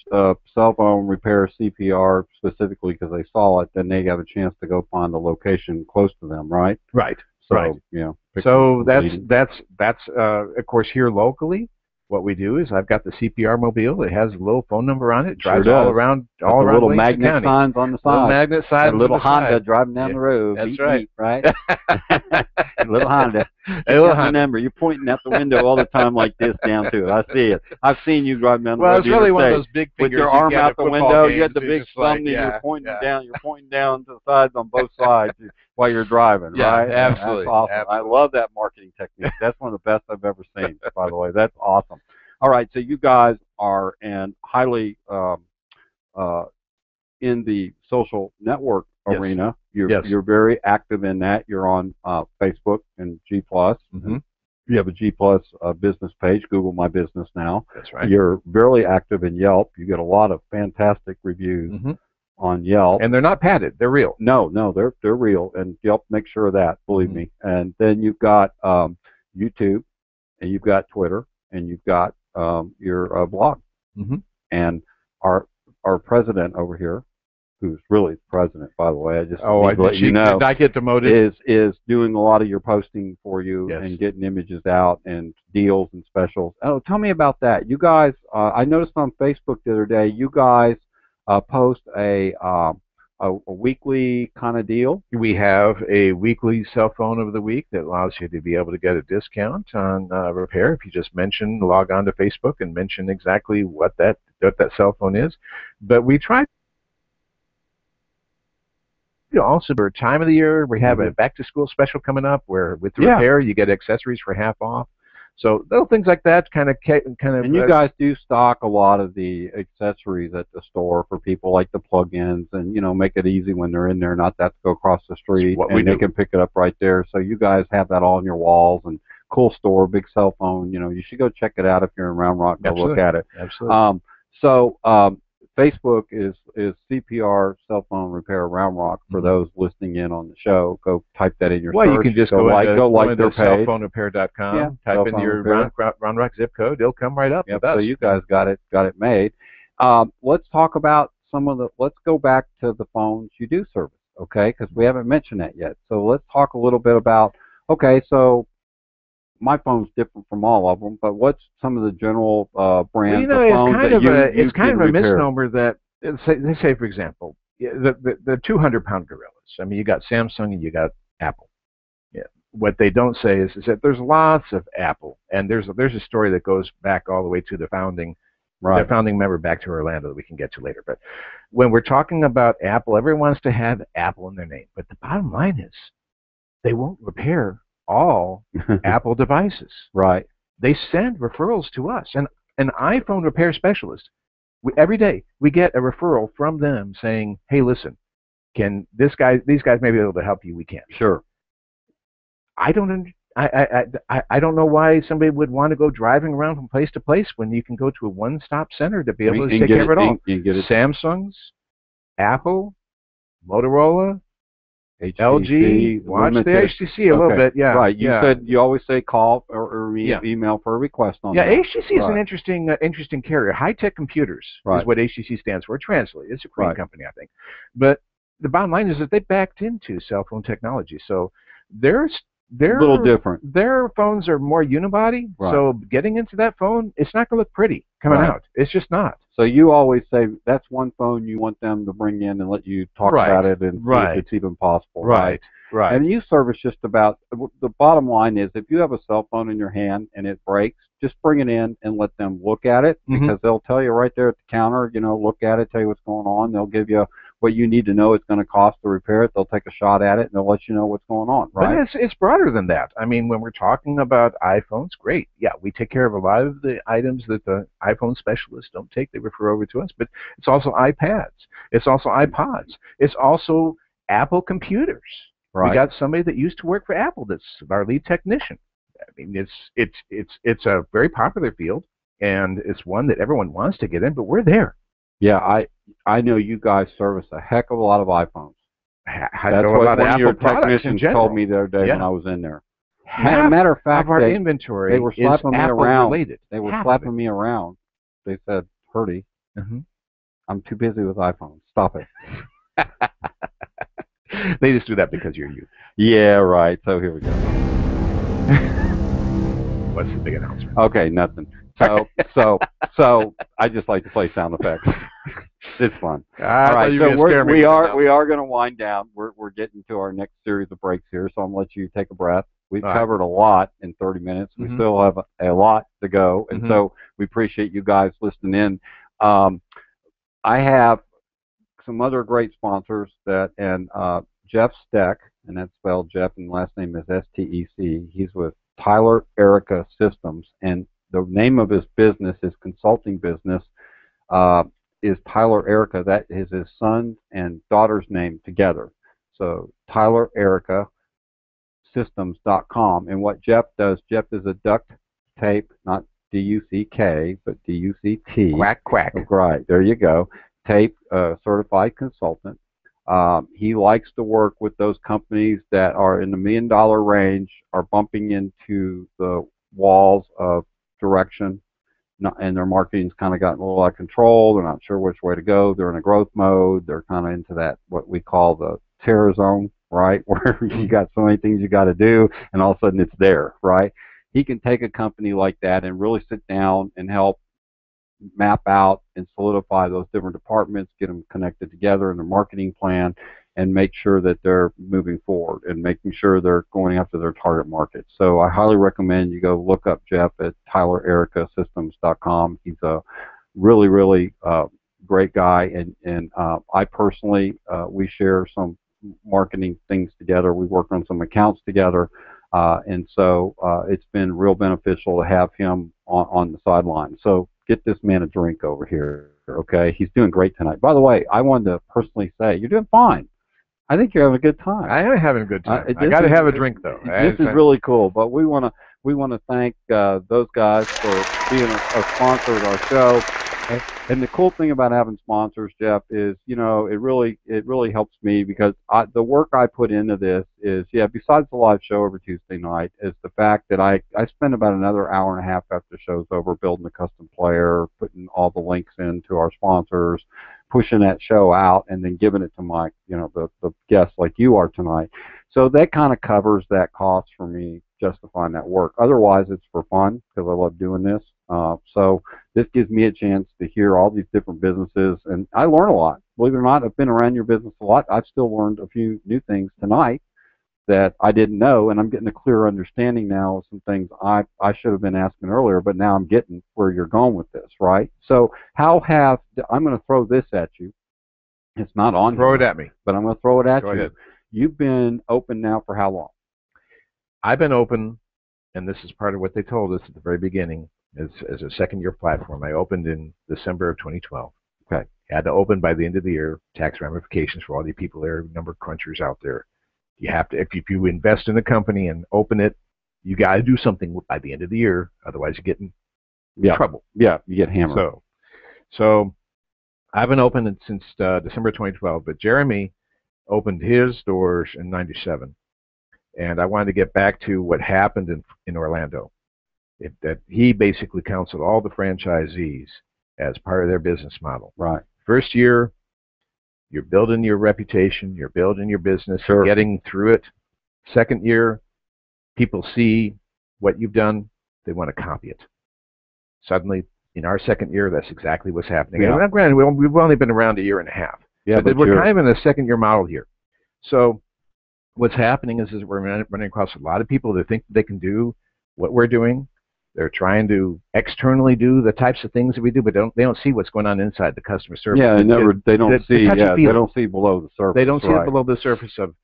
cell phone repair CPR specifically because they saw it, then they have a chance to go find a location close to them, right? right, So, right. So that's of course here locally. What we do is I've got the CPR mobile. It has a little phone number on it. Drives all around little Langston magnet County. signs on the side. Little magnet signs. That little on the Honda side. driving down the road. That's beep, right. beep, right? Little Honda. A little Honda. Remember, you're pointing out the window all the time like this down to it. I see it. I've seen you driving down the road. Well, it's really one of those big with fingers your arm you out the window. You got the big thumb, and yeah, you're pointing down. You're pointing down to the sides on both sides while you're driving, right? Absolutely. That's awesome. Absolutely. I love that marketing technique. That's one of the best I've ever seen. By the way, that's awesome. All right, so you guys are highly in the social network arena. You're very active in that. You're on Facebook and G+. Mm-hmm. You have a G+ business page, Google My Business now. That's right. You're very active in Yelp. You get a lot of fantastic reviews on Yelp. And they're not padded. They're real. No, they're real. And Yelp makes sure of that, believe me. And then you've got YouTube, and you've got Twitter, and you've got your blog. And our president over here, who's really the president, by the way, I just need to let you know, I get demoted, is doing a lot of your posting for you and getting images out and deals and specials. Oh, tell me about that. You guys, I noticed on Facebook the other day, you guys post a weekly kind of deal. We have a weekly cell phone of the week that allows you to be able to get a discount on repair if you just log on to Facebook and mention exactly what that cell phone is. But we try also for time of the year. We have a back to school special coming up where with the repair you get accessories for half off. So little things like that kind of. And you guys do stock a lot of the accessories at the store for people, like the plug-ins, and make it easy when they're in there, not that to go across the street, and they can pick it up right there. So you guys have that all on your walls, and cool store, big cell phone. You should go check it out if you're in Round Rock. Go look at it. Absolutely. Facebook is CPR Cell Phone Repair Round Rock. For those listening in on the show, go type that in your search. You can just go like their page. Cellphonerepair.com. Type in your Round Rock zip code. It'll come right up. So you guys got it made. Let's talk about let's go back to the phones you do service, okay? Because we haven't mentioned that yet. So let's talk a little bit about, okay, so my phone's different from all of them, but what's some of the general brands of phones that you it's kind of a repair? misnomer that, say for example, the 200-pound gorillas. I mean, you got Samsung and you got Apple. Yeah. What they don't say is that there's lots of Apple, and there's a story that goes back all the way to the founding member back to Orlando that we can get to later. But when we're talking about Apple, everyone wants to have Apple in their name. But the bottom line is they won't repair all Apple devices. Right. They send referrals to us. And an iPhone repair specialist, every day we get a referral from them saying, hey, listen, can these guys may be able to help you? We can. Sure. I don't know why somebody would want to go driving around from place to place when you can go to a one-stop center to be able to take care of it all. Samsung's, Apple, Motorola, LG, watch the HTC a little bit, Right, you said you always say call or email for a request on that. HTC is an interesting carrier. High-tech computers is what HTC stands for. Translate. It's a Korean company, I think. But the bottom line is that they backed into cell phone technology, so they're a little different. Their phones are more unibody, so getting into that phone, it's not going to look pretty coming out. It's just not. So you always say that's one phone you want them to bring in and let you talk about it and see if it's even possible. Right. And you service just about, the bottom line is if you have a cell phone in your hand and it breaks, just bring it in and let them look at it, because they'll tell you right there at the counter, look at it, tell you what's going on. They'll give you what you need to know it's going to cost to repair it. They'll take a shot at it, and they'll let you know what's going on, right? But it's broader than that. I mean, when we're talking about iPhones, great. Yeah, we take care of a lot of the items that the iPhone specialists don't take. They refer over to us. But it's also iPads. It's also iPods. It's also Apple computers. Right. We got somebody that used to work for Apple that's our lead technician. I mean, it's a very popular field, and it's one that everyone wants to get in, but we're there. Yeah, I know you guys service a heck of a lot of iPhones. That's what one of your technicians told me the other day when I was in there. Half Matter of of fact, our they inventory were is slapping me Apple around. related. They were Half of it. slapping me around. They said, "Hurdy, Hmm. I'm too busy with iPhones. Stop it." They just do that because you're you. Yeah, right. So here we go. What's the big announcement? Okay, nothing. So I just like to play sound effects. It's fun. I All thought right, you were so going to scare me with it. we are going to wind down. We're getting to our next series of breaks here, so I'm gonna let you take a breath. We've All right. covered a lot in 30 minutes. We Mhm. still have a lot to go, and Mhm. so we appreciate you guys listening in. Um, I have some other great sponsors and Jeff Steck, and that's spelled Jeff, and last name is Stec. He's with Tyler Erica Systems, and the name of his business, his consulting business, uh, is Tyler Erica. That is his son and daughter's name together. So Tyler Erica Systems.com. And what Jeff does, Jeff is a duct tape, not DUCK, but DUCT. Quack, quack. Right, there you go. Tape certified consultant. He likes to work with those companies that are in the $1 million range, are bumping into the walls of direction, and their marketing's kind of gotten a little out of control. They're not sure which way to go. They're in a growth mode. They're kind of into that, what we call the terror zone, right? Where you got so many things you got to do, and all of a sudden it's there, right? He can take a company like that and really sit down and help map out and solidify those different departments, get them connected together in their marketing plan, and make sure that they're moving forward and making sure they're going after their target market. So I highly recommend you go look up Jeff at TylerEricaSystems.com. He's a really, really great guy, and I personally, we share some marketing things together. We work on some accounts together. And so it's been real beneficial to have him on the sideline. So get this man a drink over here, okay? He's doing great tonight. By the way, I wanted to personally say you're doing fine. I think you're having a good time. I am having a good time. I got to have a drink though. This is really cool. But we want to thank those guys for being a sponsor of our show. And the cool thing about having sponsors, Jeff, is it really helps me because the work I put into this is besides the live show every Tuesday night, is the fact that I spend about another hour and a half after the show's over building a custom player, putting all the links into our sponsors, pushing that show out, and then giving it to my the guests like you are tonight. So that kind of covers that cost for me, justifying that work. Otherwise, it's for fun because I love doing this. So this gives me a chance to hear all these different businesses, and I learn a lot. Believe it or not, I've been around your business a lot. I've still learned a few new things tonight that I didn't know, and I'm getting a clearer understanding now of some things I should have been asking earlier, but now I'm getting where you're going with this, right? So I'm going to throw this at you. It's not on Throw here, it at me. but I'm going to throw it at Go you. ahead. You've been open now for how long? I've been open, and this is part of what they told us at the very beginning, as a second-year platform. I opened in December of 2012. Okay. Had to open by the end of the year. Tax ramifications for all you people there, number crunchers out there. You have to, if you invest in a company and open it, you got to do something by the end of the year. Otherwise, you get in trouble. Yeah, you get hammered. So I've been open since December 2012, but Jeremy opened his doors in '97, and I wanted to get back to what happened in Orlando. That he basically counseled all the franchisees as part of their business model. Right. First year, you're building your reputation, you're building your business, Sure. you're getting through it. Second year, people see what you've done, they want to copy it. Suddenly, in our second year, that's exactly what's happening. Yeah. And granted, we've only been around a year and a half. Yeah, but we're kind of in a second-year model here. So what's happening is we're running across a lot of people that think they can do what we're doing. They're trying to externally do the types of things that we do, but they don't see what's going on inside the customer service. Yeah, they don't see below the surface. They don't see it below the surface of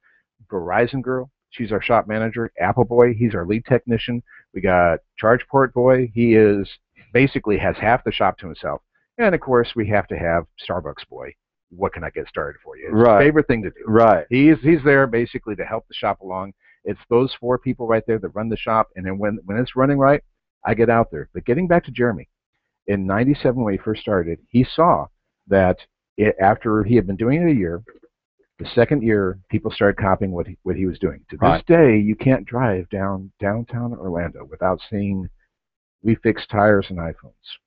Verizon Girl. She's our shop manager. Apple Boy, he's our lead technician. We got ChargePort Boy. He basically has half the shop to himself. And of course, we have to have Starbucks Boy. What can I get started for you? It's his favorite thing to do. Right. He's there basically to help the shop along. It's those four people right there that run the shop, and then when it's running right, I get out there. But getting back to Jeremy, in '97 when he first started, he saw that after he had been doing it a year, The second year, people started copying what he was doing. To this Right. day, you can't drive downtown Orlando without seeing, we fix tires and iPhones.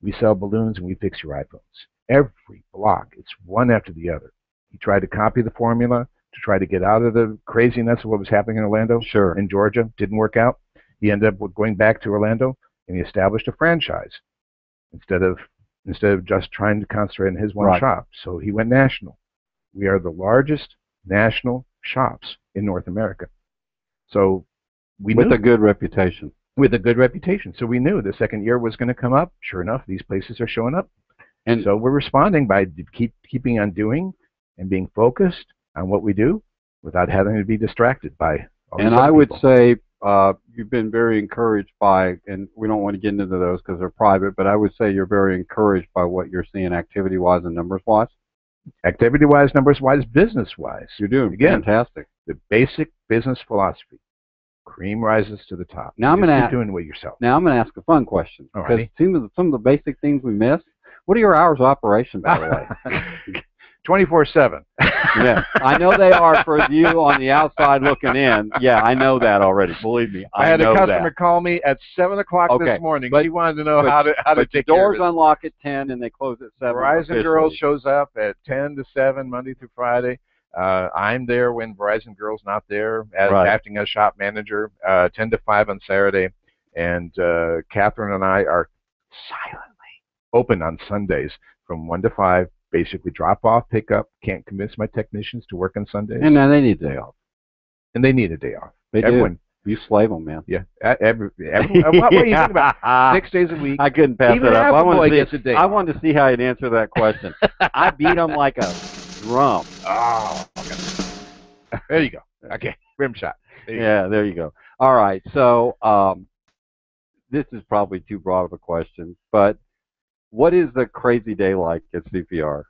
We sell balloons and we fix your iPhones. Every block, it's one after the other. He tried to copy the formula to try to get out of the craziness of what was happening in Orlando. Sure. In Georgia, didn't work out. He ended up going back to Orlando and he established a franchise instead of just trying to concentrate on his one Right. shop. So he went national. We are the largest national shops in North America. So we with knew, a good reputation. with a good reputation. So we knew the second year was going to come up. Sure enough, these places are showing up. And so we're responding by keeping on doing and being focused on what we do without having to be distracted by all these and other I would people. say you've been very encouraged by, and we don't want to get into those because they're private, but I would say you're very encouraged by what you're seeing activity-wise and numbers-wise. Activity-wise, numbers-wise, business-wise. You're doing Again, fantastic. the basic business philosophy. Cream rises to the top. Now I'm Just going keep to doing it yourself. Now I'm going to ask a fun question because some of the basic things we missed. What are your hours of operation, by the way? 24/7. Yeah, I know they are for you on the outside looking in. Yeah, I know that already. Believe me, I had know a customer that. call me at 7 o'clock this morning. She wanted to know how to take the doors care of it. unlock at 10 and they close at 7. Verizon Girls shows up at 10 to 7 Monday through Friday. I'm there when Verizon Girls not there, acting as shop manager. 10 to 5 on Saturday, and Catherine and I are silently open on Sundays from 1 to 5. Basically, drop off, pick up. Can't convince my technicians to work on Sundays. And then they need a day off. And they need a day off. They do. You slave them, man. Yeah. What do you think about 6 days a week? I couldn't pass Even it up. I off. wanted to see how you'd answer that question. I beat them like a drum. Oh, okay. There you go. Okay, rim shot. There you go. All right. So this is probably too broad of a question, but what is the crazy day like at CPR?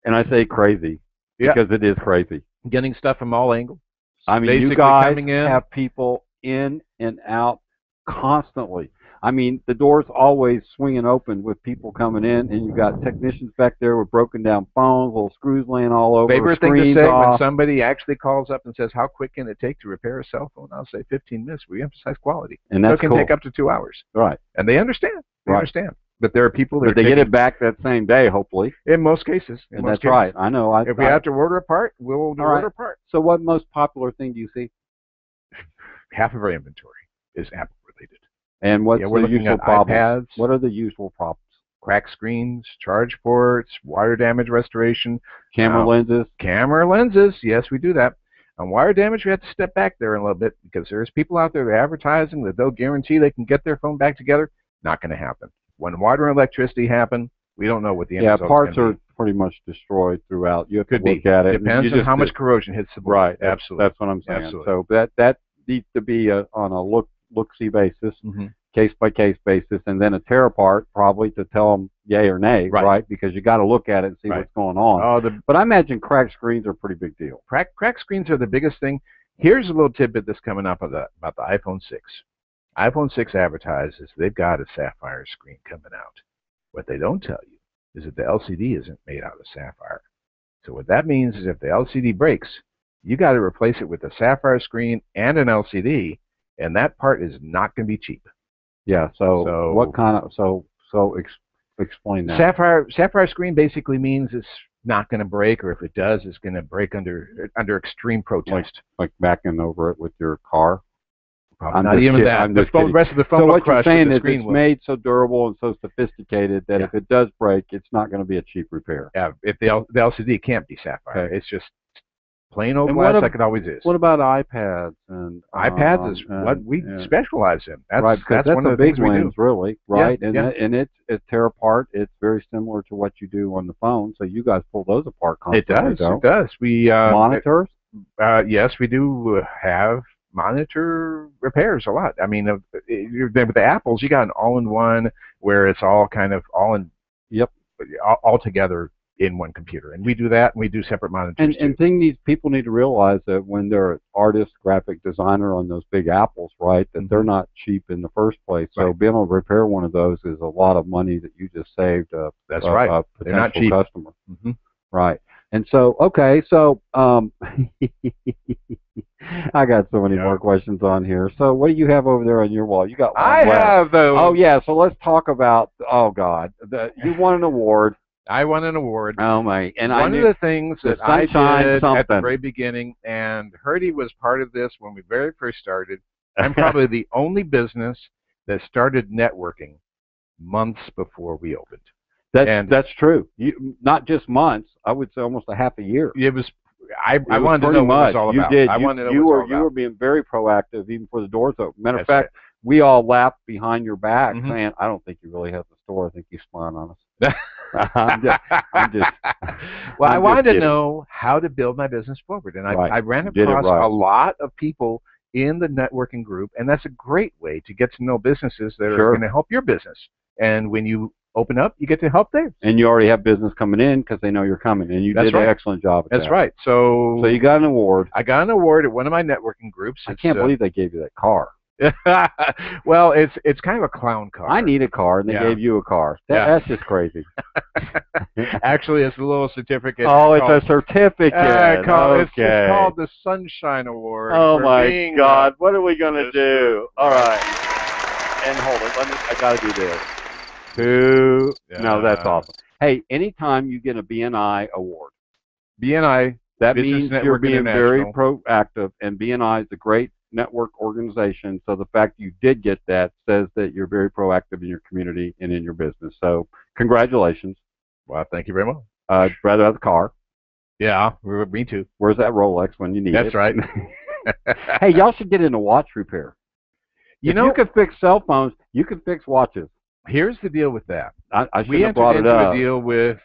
And I say crazy because it is crazy. Getting stuff from all angles. I mean, you guys have people in and out constantly. I mean, the door's always swinging open with people coming in, and you've got technicians back there with broken down phones, little screws laying all over. Favorite thing to say off. when somebody actually calls up and says, how quick can it take to repair a cell phone? I'll say 15 minutes. We emphasize quality. And that's so it can take up to 2 hours. Right. And they understand. They understand. But there are people that But they get it back that same day, hopefully. In most cases. That's right. I know. If we have to order a part, we'll order a part. So what most popular thing do you see? Half of our inventory is Apple related. And what's the usual problems? iPads, what are the usual problems? Cracked screens, charge ports, water damage restoration. Camera lenses? Camera lenses. Yes, we do that. On wire damage, we have to step back there a little bit because there's people out there advertising that they'll guarantee they can get their phone back together. Not going to happen. When water and electricity happen, we don't know what the end result is. Parts are pretty much destroyed throughout. You have to look at it. Depends on how much corrosion hits the board. Right. Absolutely. That's what I'm saying. Absolutely. So that needs to be on a look-see basis, case-by-case basis, and then a tear apart probably to tell them yay or nay, right? Because you got to look at it and see what's going on. But I imagine cracked screens are a pretty big deal. Cracked screens are the biggest thing. Here's a little tidbit that's coming up about the iPhone 6. iPhone 6 advertises they've got a sapphire screen coming out. What they don't tell you is that the LCD isn't made out of sapphire. So what that means is if the LCD breaks, you got to replace it with a sapphire screen and an LCD, and that part is not going to be cheap. Yeah. So what kind of explain that? Sapphire screen basically means it's not going to break, or if it does, it's going to break under extreme protest. Like backing over it with your car. Not even that. The rest of the phone. So what you're saying is it's made so durable and so sophisticated that if it does break, it's not going to be a cheap repair. Yeah. If the LCD can't be sapphire, it's just plain old glass like it always is. What about iPads? And iPads is what we specialize in. That's one of the big things we do. Really, right? And it's tear apart. It's very similar to what you do on the phone. So you guys pull those apart constantly. It does. We monitors. Yes, we do have monitor repairs a lot. I mean, with the Apples, you got an all-in-one where it's all kind of all together in one computer, and we do that, and we do separate monitors and people need to realize that when they're an artist, graphic designer on those big Apples, right, that they're not cheap in the first place. So being able to repair one of those is a lot of money that you just saved. That's right. A potential customer. Right. And so, okay, so I got so many more questions on here. So, what do you have over there on your wall? You got one I left. have those. Oh yeah, so let's talk about. Oh God, you won an award. I won an award. Oh my! And one of the things that I did at the very beginning, and Herdy was part of this when we very first started. I'm probably the only business that started networking months before we opened. That's true. You not just months. I would say almost a half a year. It was. I wanted to know what it was all about. You did. I wanted to know you what it were was all about. You were being very proactive even before the doors opened. Matter of fact, we all laughed behind your back saying, "I don't think you really have the store. I think you spun on us." I'm just. Well, I wanted to know how to build my business forward, and I ran across a lot of people in the networking group, and that's a great way to get to know businesses that are going to help your business. And when you open up, you get to help theirs. And you already have business coming in because they know you're coming, and you did an excellent job at that. That's right. So you got an award. I got an award at one of my networking groups. I can't believe they gave you that car. Well, it's kind of a clown car. I need a car, and they gave you a car. That's just crazy. Actually, it's a little certificate. Oh, it's a certificate. It's called the Sunshine Award. Oh my God! What are we gonna do? All right. And hold it. I gotta do this. No, that's awesome. Hey, anytime you get a BNI award, that means you're being very proactive, and BNI is a great network organization. So the fact you did get that says that you're very proactive in your community and in your business. So congratulations. Well, thank you very much. I'd rather have the car. Yeah, me too. Where's that Rolex when you need it? That's right. Hey, y'all should get into watch repair. You can fix cell phones, you can fix watches. Here's the deal with that. I should have brought it up. We entered into a deal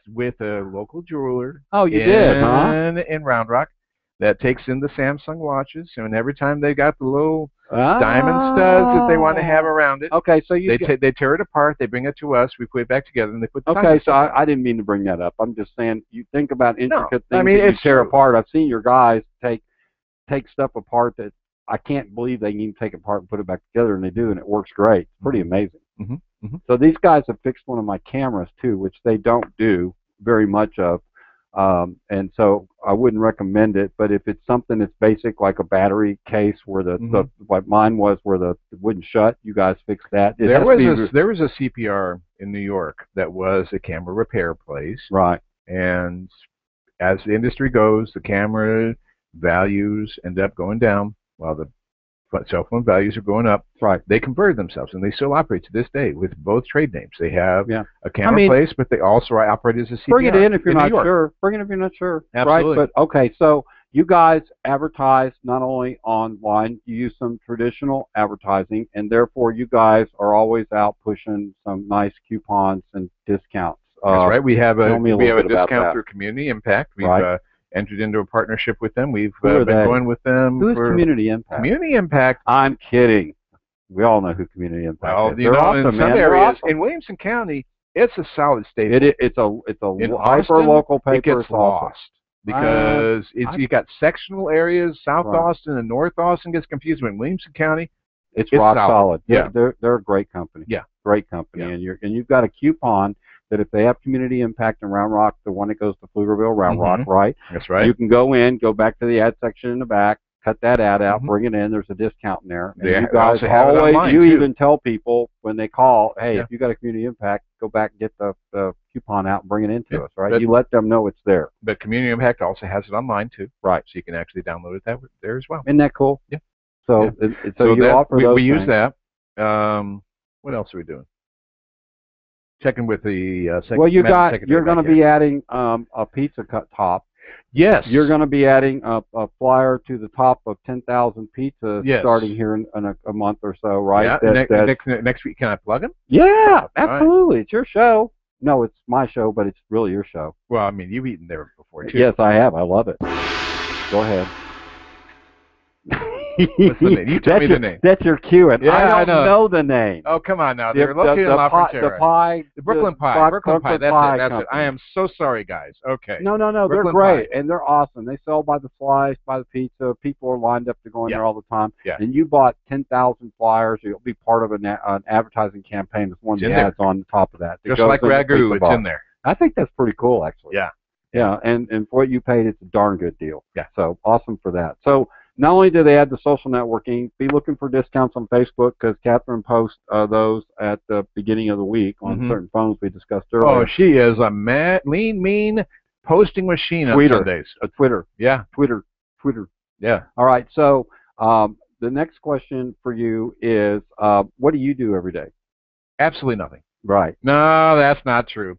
with a local jeweler. Oh, you did, huh? In Round Rock, that takes in the Samsung watches, and every time they got the little diamond studs that they want to have around it. Okay, so they tear it apart, they bring it to us, we put it back together, and they put the Okay, so I didn't mean to bring that up. I'm just saying, you think about intricate things that you tear apart. I've seen your guys take stuff apart that I can't believe they can even take it apart and put it back together, and they do, and it works great. It's pretty amazing. So these guys have fixed one of my cameras too, which they don't do very much of. And so I wouldn't recommend it, but if it's something that's basic, like a battery case where like mine was, where it wouldn't shut, you guys fixed that. There was a CPR in New York that was a camera repair place. Right. And as the industry goes, the camera values end up going down while the cell phone values are going up. Right. They converted themselves, and they still operate to this day with both trade names. They have a camera place, but they also operate as a CPR. Bring it in if you're not sure. Bring it if you're not sure. Absolutely. Right. But okay, so you guys advertise not only online, you use some traditional advertising, and therefore you guys are always out pushing some nice coupons and discounts. That's right. We have a discount through Community Impact. We've entered into a partnership with them. We've been going with them. Who's Community Impact? Community Impact. I'm kidding. We all know who Community Impact is. They're awesome, in some areas in Williamson County, it's a solid staple. It's a hyper local paper. It gets lost because you got sectional areas. South Austin and North Austin gets confused. When Williamson County, it's rock solid. Yeah, they're a great company. Yeah, great company, and you've got a coupon that if they have Community Impact in Round Rock, the one that goes to Pflugerville, Round Rock, right? That's right. You can go back to the ad section in the back, cut that ad out, bring it in. There's a discount in there. And you guys even tell people when they call, hey, if you got a Community Impact, go back and get the coupon out and bring it into us, right? You let them know it's there. But Community Impact also has it online too. Right. So you can actually download it there as well. Isn't that cool? Yeah. So you offer those. We use that. What else are we doing? Checking with the you're going to be adding a pizza cut top. Yes. You're going to be adding a flyer to the top of 10,000 pizzas starting here in a month or so, right? Yeah. Next week, can I plug them? Yeah, absolutely. Right. It's your show. No, it's my show, but it's really your show. Well, I mean, you've eaten there before, too. Yes, I have. I love it. Go ahead. What's the name? You tell me the name. That's your cue, and yeah, I don't know the name. Oh, come on now. They're located in La Frontera. The Brooklyn Pie. Brooklyn Pie. That's it. I am so sorry, guys. Okay. No. They're great, and they're awesome. They sell by the slice, by the pizza. People are lined up to go in there all the time. Yeah. And you bought 10,000 flyers. You'll be part of an advertising campaign. There's one that has on the top of that. Just like Ragu, it's in there. I think that's pretty cool, actually. Yeah. Yeah, and for what you paid, it's a darn good deal. Yeah. So awesome for that. So not only do they add the social networking, be looking for discounts on Facebook because Catherine posts those at the beginning of the week on certain phones we discussed earlier. Oh, she is a lean, mean posting machine on Sundays. Twitter. Yeah. Twitter. Yeah. All right. So the next question for you is, what do you do every day? Absolutely nothing. Right. No, that's not true.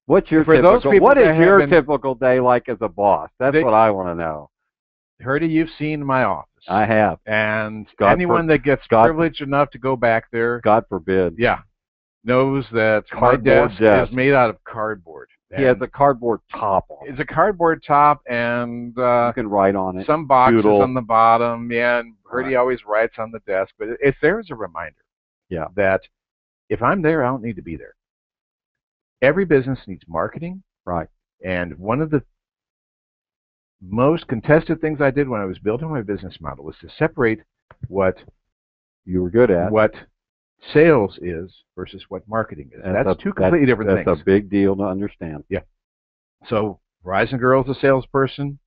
What's your typical? What is your typical day like as a boss? That's what I want to know. Herdy, you've seen my office. I have. And anyone that gets privileged enough to go back there, God forbid, knows that my desk is made out of cardboard. He has a cardboard top on it. It's a cardboard top, and you can write on it. Some boxes on the bottom. Yeah, and Herdy always writes on the desk. But it's there as a reminder that if I'm there, I don't need to be there. Every business needs marketing. Right. And one of the most contested things I did when I was building my business model was to separate what you were good at, what sales is versus what marketing is. That's two completely different things. That's a big deal to understand. Yeah. So Verizon Girl's a salesperson.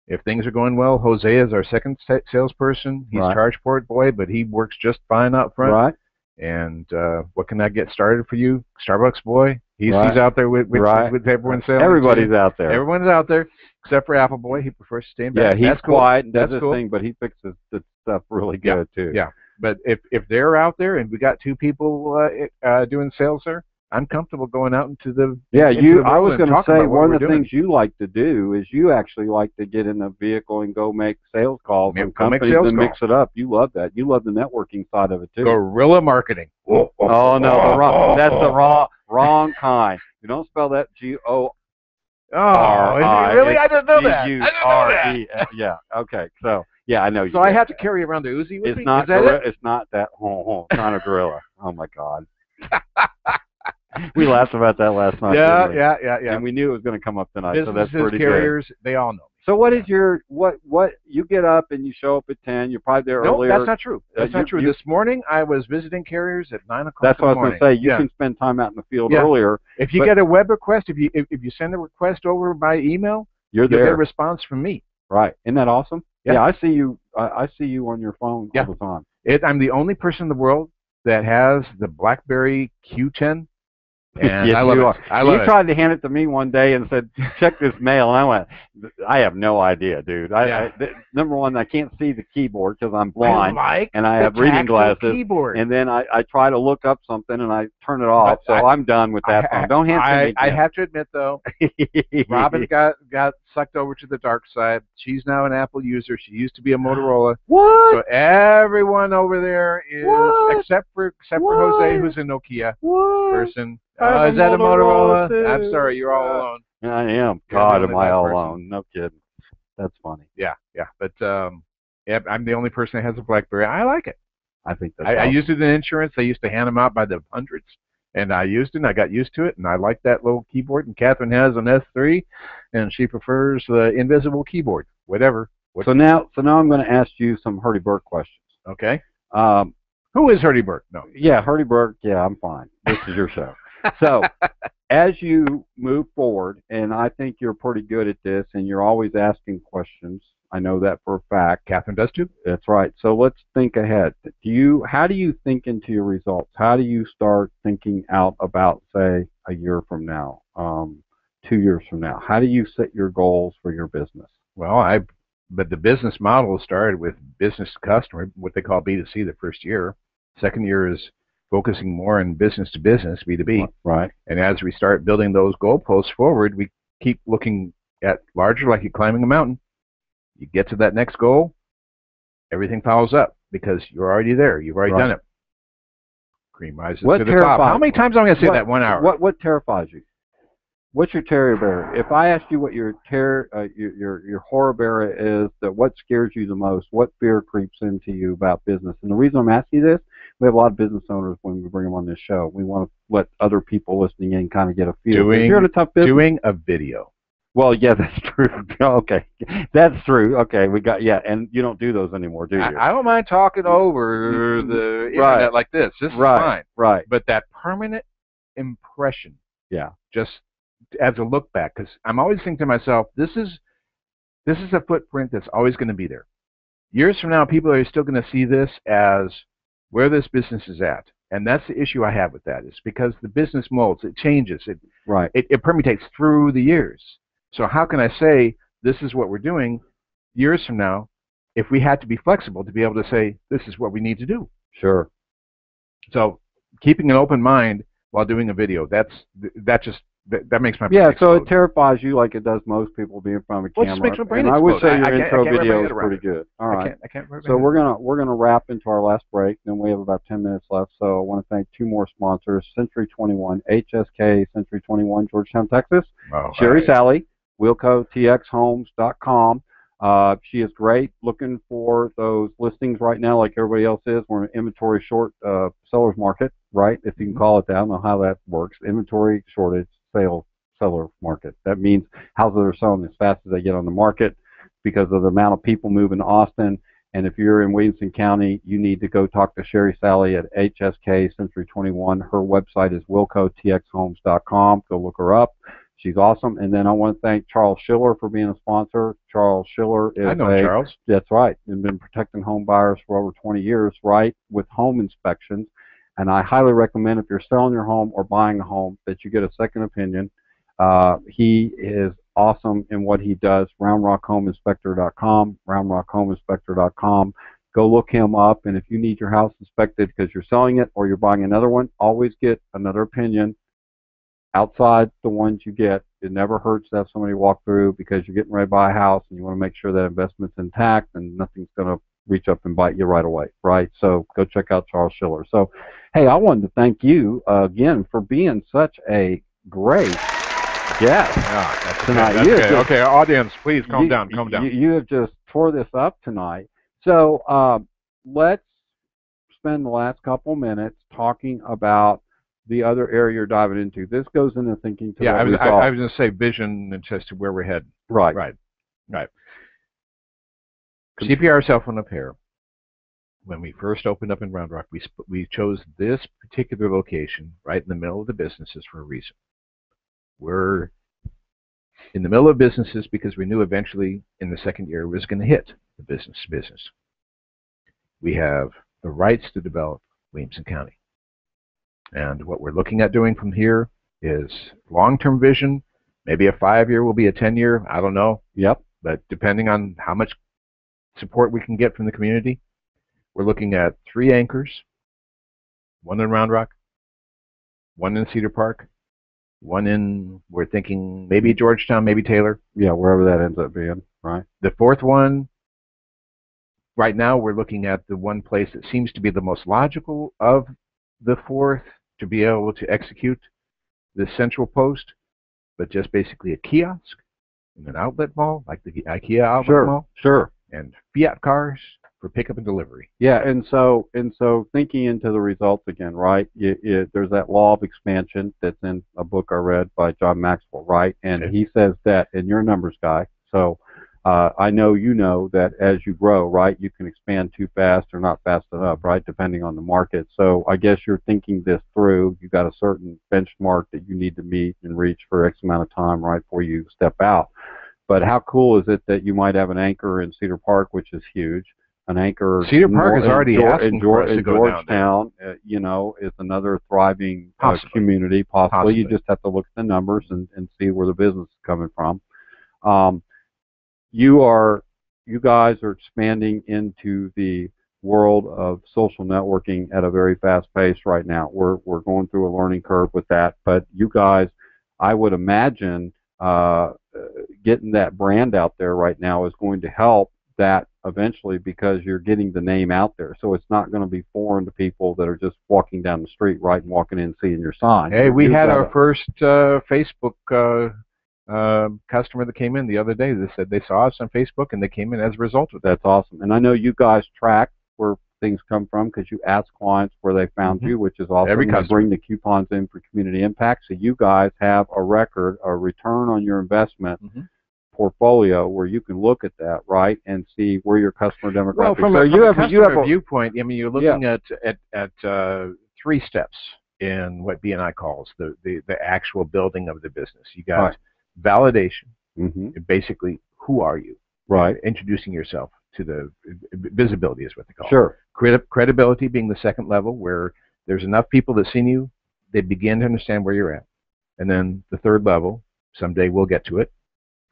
If things are going well, Jose is our second salesperson. He's charge port boy, but he works just fine out front. Right. And what can I get started for you? Starbucks boy. He's out there with everyone selling. Everybody's out there. Everyone's out there except for Apple Boy. He prefers to stay in bed. Yeah, he's quiet and does his thing, but he fixes the stuff really good too. Yeah. But if they're out there and we got two people doing sales there, I'm comfortable going out into the I was going to say one of the things you like to do is you actually like to get in the vehicle and go make sales calls and companies and mix it up. You love that. You love the networking side of it too. Guerrilla marketing. No, that's the wrong kind. You don't spell that G-O. Oh, really? I didn't know that. G-U-R-E. Yeah. Okay. So I know you. So I have to carry around the Uzi with me? Not that. It's not that. Kind of gorilla. Oh my God. We laughed about that last night. Yeah. And we knew it was going to come up tonight. Businesses, so that's pretty carriers, good. They all know. So what is your what you get up and you show up at 10? You're probably there earlier. No, that's not true. That's not true. This morning I was visiting carriers at 9 o'clock. That's what I was going to say. You can spend time out in the field earlier. If you get a web request, if you send a request over by email, you'll get a response from me. Right. Isn't that awesome? Yeah, I see you. I see you on your phone all the time. I'm the only person in the world that has the BlackBerry Q10. And yes, I love it. You tried to hand it to me one day and said, check this mail. And I went, I have no idea, dude. Number one, I can't see the keyboard because I'm blind. And I have reading glasses. Keyboard. And then I try to look up something and I turn it off. So I'm done with that phone. Don't hand it to me. I have to admit, though, Robin got sucked over to the dark side. She's now an Apple user. She used to be a Motorola. What? So everyone over there is, except for Jose, who's a Nokia person. Is that a Motorola? I'm sorry, you're all alone. I am. God, am I all alone? No kidding. That's funny. Yeah. But I'm the only person that has a BlackBerry. I like it. I think that's I used it in insurance. They used to hand them out by the hundreds. And I used it, and I got used to it, and I like that little keyboard. And Catherine has an S3, and she prefers the invisible keyboard. Whatever. So now I'm going to ask you some Herdy Burke questions. Okay. Who is Herdy Burke? No. Yeah, Herdy Burke. Yeah, I'm fine. This is your show. So, as you move forward, and I think you're pretty good at this, and you're always asking questions. I know that for a fact. Catherine does too. That's right. So let's think ahead. How do you think into your results? How do you start thinking out about, say, a year from now, 2 years from now? How do you set your goals for your business? Well, but the business model started with business to customer, what they call B2C the first year. Second year is focusing more on business to business, B2B. Right. And as we start building those goalposts forward, we keep looking at larger, like you're climbing a mountain. You get to that next goal, everything follows up because you're already there. You've already done it. Cream rises to the top. How many times am I going to say that 1 hour? What terrifies you? What's your terrier bear? If I asked you what your horror bear is, what scares you the most, what fear creeps into you about business? And the reason I'm asking you this, we have a lot of business owners when we bring them on this show. We want to let other people listening in kind of get a feel. If you're in a tough business. Doing a video. Well, yeah, that's true. Okay, that's true. Okay, and you don't do those anymore, do you? I don't mind talking over the internet like this. This is fine. Right. But that permanent impression, just as a look back, because I'm always thinking to myself, this is a footprint that's always going to be there. Years from now, people are still going to see this as where this business is at. And that's the issue I have with that, is because the business molds, it changes, it permutates through the years. So how can I say this is what we're doing years from now if we had to be flexible to be able to say this is what we need to do? Sure. So keeping an open mind while doing a video, that makes my brain so explode. it terrifies you like it does most people being in front of a camera. It just makes my brain and explode. I would say your intro video is pretty good. All right. I can't so we're gonna wrap into our last break. Then we have about 10 minutes left. So I want to thank two more sponsors: Century 21, HSK, Century 21, Georgetown, Texas. Sherry Sally, WilcoTXHomes.com. She is great. Looking for those listings right now, like everybody else is. We're in an inventory short seller's market, right? If you can call it that. I don't know how that works. Inventory shortage seller market. That means houses are selling as fast as they get on the market because of the amount of people moving to Austin. And if you're in Williamson County, you need to go talk to Sherry Sally at HSK Century 21. Her website is WilcoTXHomes.com. Go look her up. She's awesome. And then I want to thank Charles Schiller for being a sponsor. Charles Schiller is Charles. That's right. And been protecting home buyers for over 20 years, right, with home inspections. And I highly recommend, if you're selling your home or buying a home, that you get a second opinion. He is awesome in what he does. RoundRockHomeInspector.com, RoundRockHomeInspector.com. Go look him up. And if you need your house inspected because you're selling it or you're buying another one, always get another opinion outside the ones you get. It never hurts to have somebody walk through, because you're getting ready to buy a house and you want to make sure that investment's intact and nothing's going to reach up and bite you right away, right? So go check out Charles Schiller. So, hey, I wanted to thank you again for being such a great guest tonight. Okay, audience, please calm down. You have just tore this up tonight. So let's spend the last couple minutes talking about the other area you're diving into. This goes into thinking to I was going to say vision and as to where we're headed. Right. CPR-Cell phone repair. When we first opened up in Round Rock, we chose this particular location right in the middle of the businesses for a reason. We're in the middle of businesses because we knew eventually in the second year it was going to hit the business. We have the rights to develop Williamson County. And what we're looking at doing from here is long-term vision. Maybe a 5-year will be a 10-year. I don't know. Yep. But depending on how much support we can get from the community, we're looking at 3 anchors, 1 in Round Rock, 1 in Cedar Park, 1 in, we're thinking maybe Georgetown, maybe Taylor. Yeah, wherever that ends up being, right? The 4th one, right now we're looking at the one place that seems to be the most logical of the 4th to be able to execute the central post, but just basically a kiosk in an outlet mall, like the IKEA outlet mall. Sure. And Fiat cars for pickup and delivery. Yeah, and so thinking into the results again, right? There's that law of expansion that's in a book I read by John Maxwell, right? And he says that, and you're a numbers guy, so I know you know that as you grow, right, you can expand too fast or not fast enough, right, depending on the market. So I guess you're thinking this through. You got a certain benchmark that you need to meet and reach for X amount of time, right, before you step out. But how cool is it that you might have an anchor in Cedar Park, which is huge? An anchor. Cedar Park is already asking for us to go Georgetown, you know, is another thriving community. Possibly. You just have to look at the numbers and see where the business is coming from. You guys are expanding into the world of social networking at a very fast pace right now. We're going through a learning curve with that, but you guys, I would imagine, getting that brand out there right now is going to help that eventually, because you're getting the name out there. So it's not going to be foreign to people that are just walking down the street, right, and walking in and seeing your sign. Hey, we had our first Facebook customer that came in the other day. They said they saw us on Facebook and they came in as a result of that. That's awesome. And I know you guys track where things come from because you ask clients where they found you, which is awesome. Every customer. You bring the coupons in for community impact. So you guys have a record, a return on your investment portfolio where you can look at that, right, and see where your customer demographic. Well, from a customer viewpoint, I mean, you're looking at 3 steps. in what BNI calls the actual building of the business. You got Right. validation, Mm-hmm. basically, who are you? Right. Introducing yourself to the visibility is what they call it. Sure. Credibility being the second level, where there's enough people that seen you, they begin to understand where you're at. And then the third level, someday we'll get to it,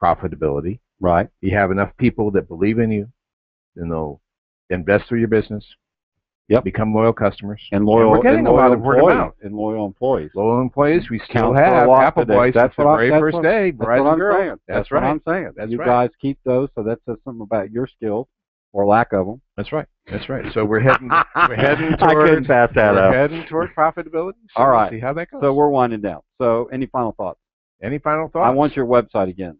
profitability. Right. You have enough people that believe in you, and they'll invest through your business. Yep. Become loyal customers. And loyal. We're getting and a lot of word of mouth. And loyal employees. Loyal employees. We still Count for a have lot Apple today. Boys. That's the very first day. That's what I'm saying. That's what right. I'm saying. That's you right. guys keep those, so that says something about your skills or lack of them. That's right. That's right. So we're heading. We're heading I couldn't toward. pass that We're up. heading toward profitability. So All right. We'll see how that goes. So we're winding down. So any final thoughts? Any final thoughts? I want your website again.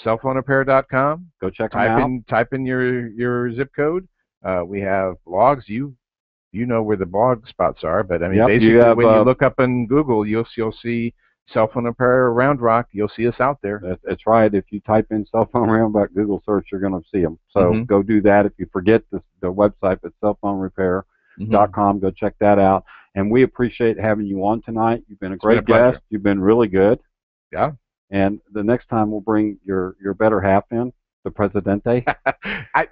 Cellphonerepair.com. Go check them out. Type in your zip code. We have blogs. You know where the blog spots are, but I mean, basically, when you look up in Google, you'll see Cell Phone Repair Round Rock. You'll see us out there. That's right. If you type in Cell Phone Round Rock Google search, you're going to see them. So go do that. If you forget the website, it's cellphonerepair.com. Go check that out. And we appreciate having you on tonight. You've been a great guest. You've been really good. Yeah. And the next time we'll bring your better half in, the Presidente. I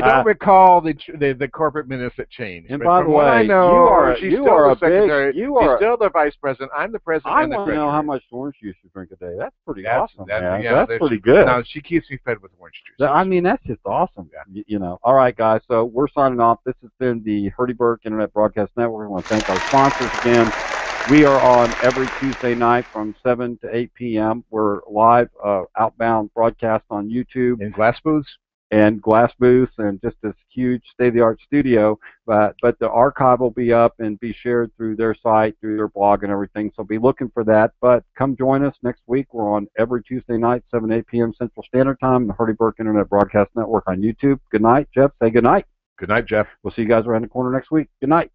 don't recall the corporate minutes that changed. And by the way, I know, she's still the vice president. I'm the president. I want to know how much orange juice you drink a day. That's pretty awesome, man. Yeah, that's pretty good. No, she keeps me fed with orange juice. I mean, that's just awesome. Yeah. You know. All right, guys. So we're signing off. This has been the Hurdy-Burk Internet Broadcast Network. I want to thank our sponsors again. We are on every Tuesday night from 7 to 8 p.m. We're live outbound broadcast on YouTube. In glass booths. And glass booths and just this huge state-of-the-art studio. But the archive will be up and be shared through their site, through their blog and everything. So be looking for that. But come join us next week. We're on every Tuesday night, 7 to 8 p.m. Central Standard Time, the Hurdy-Burk Internet Broadcast Network on YouTube. Good night, Jeff. Say good night. Good night, Jeff. We'll see you guys around the corner next week. Good night.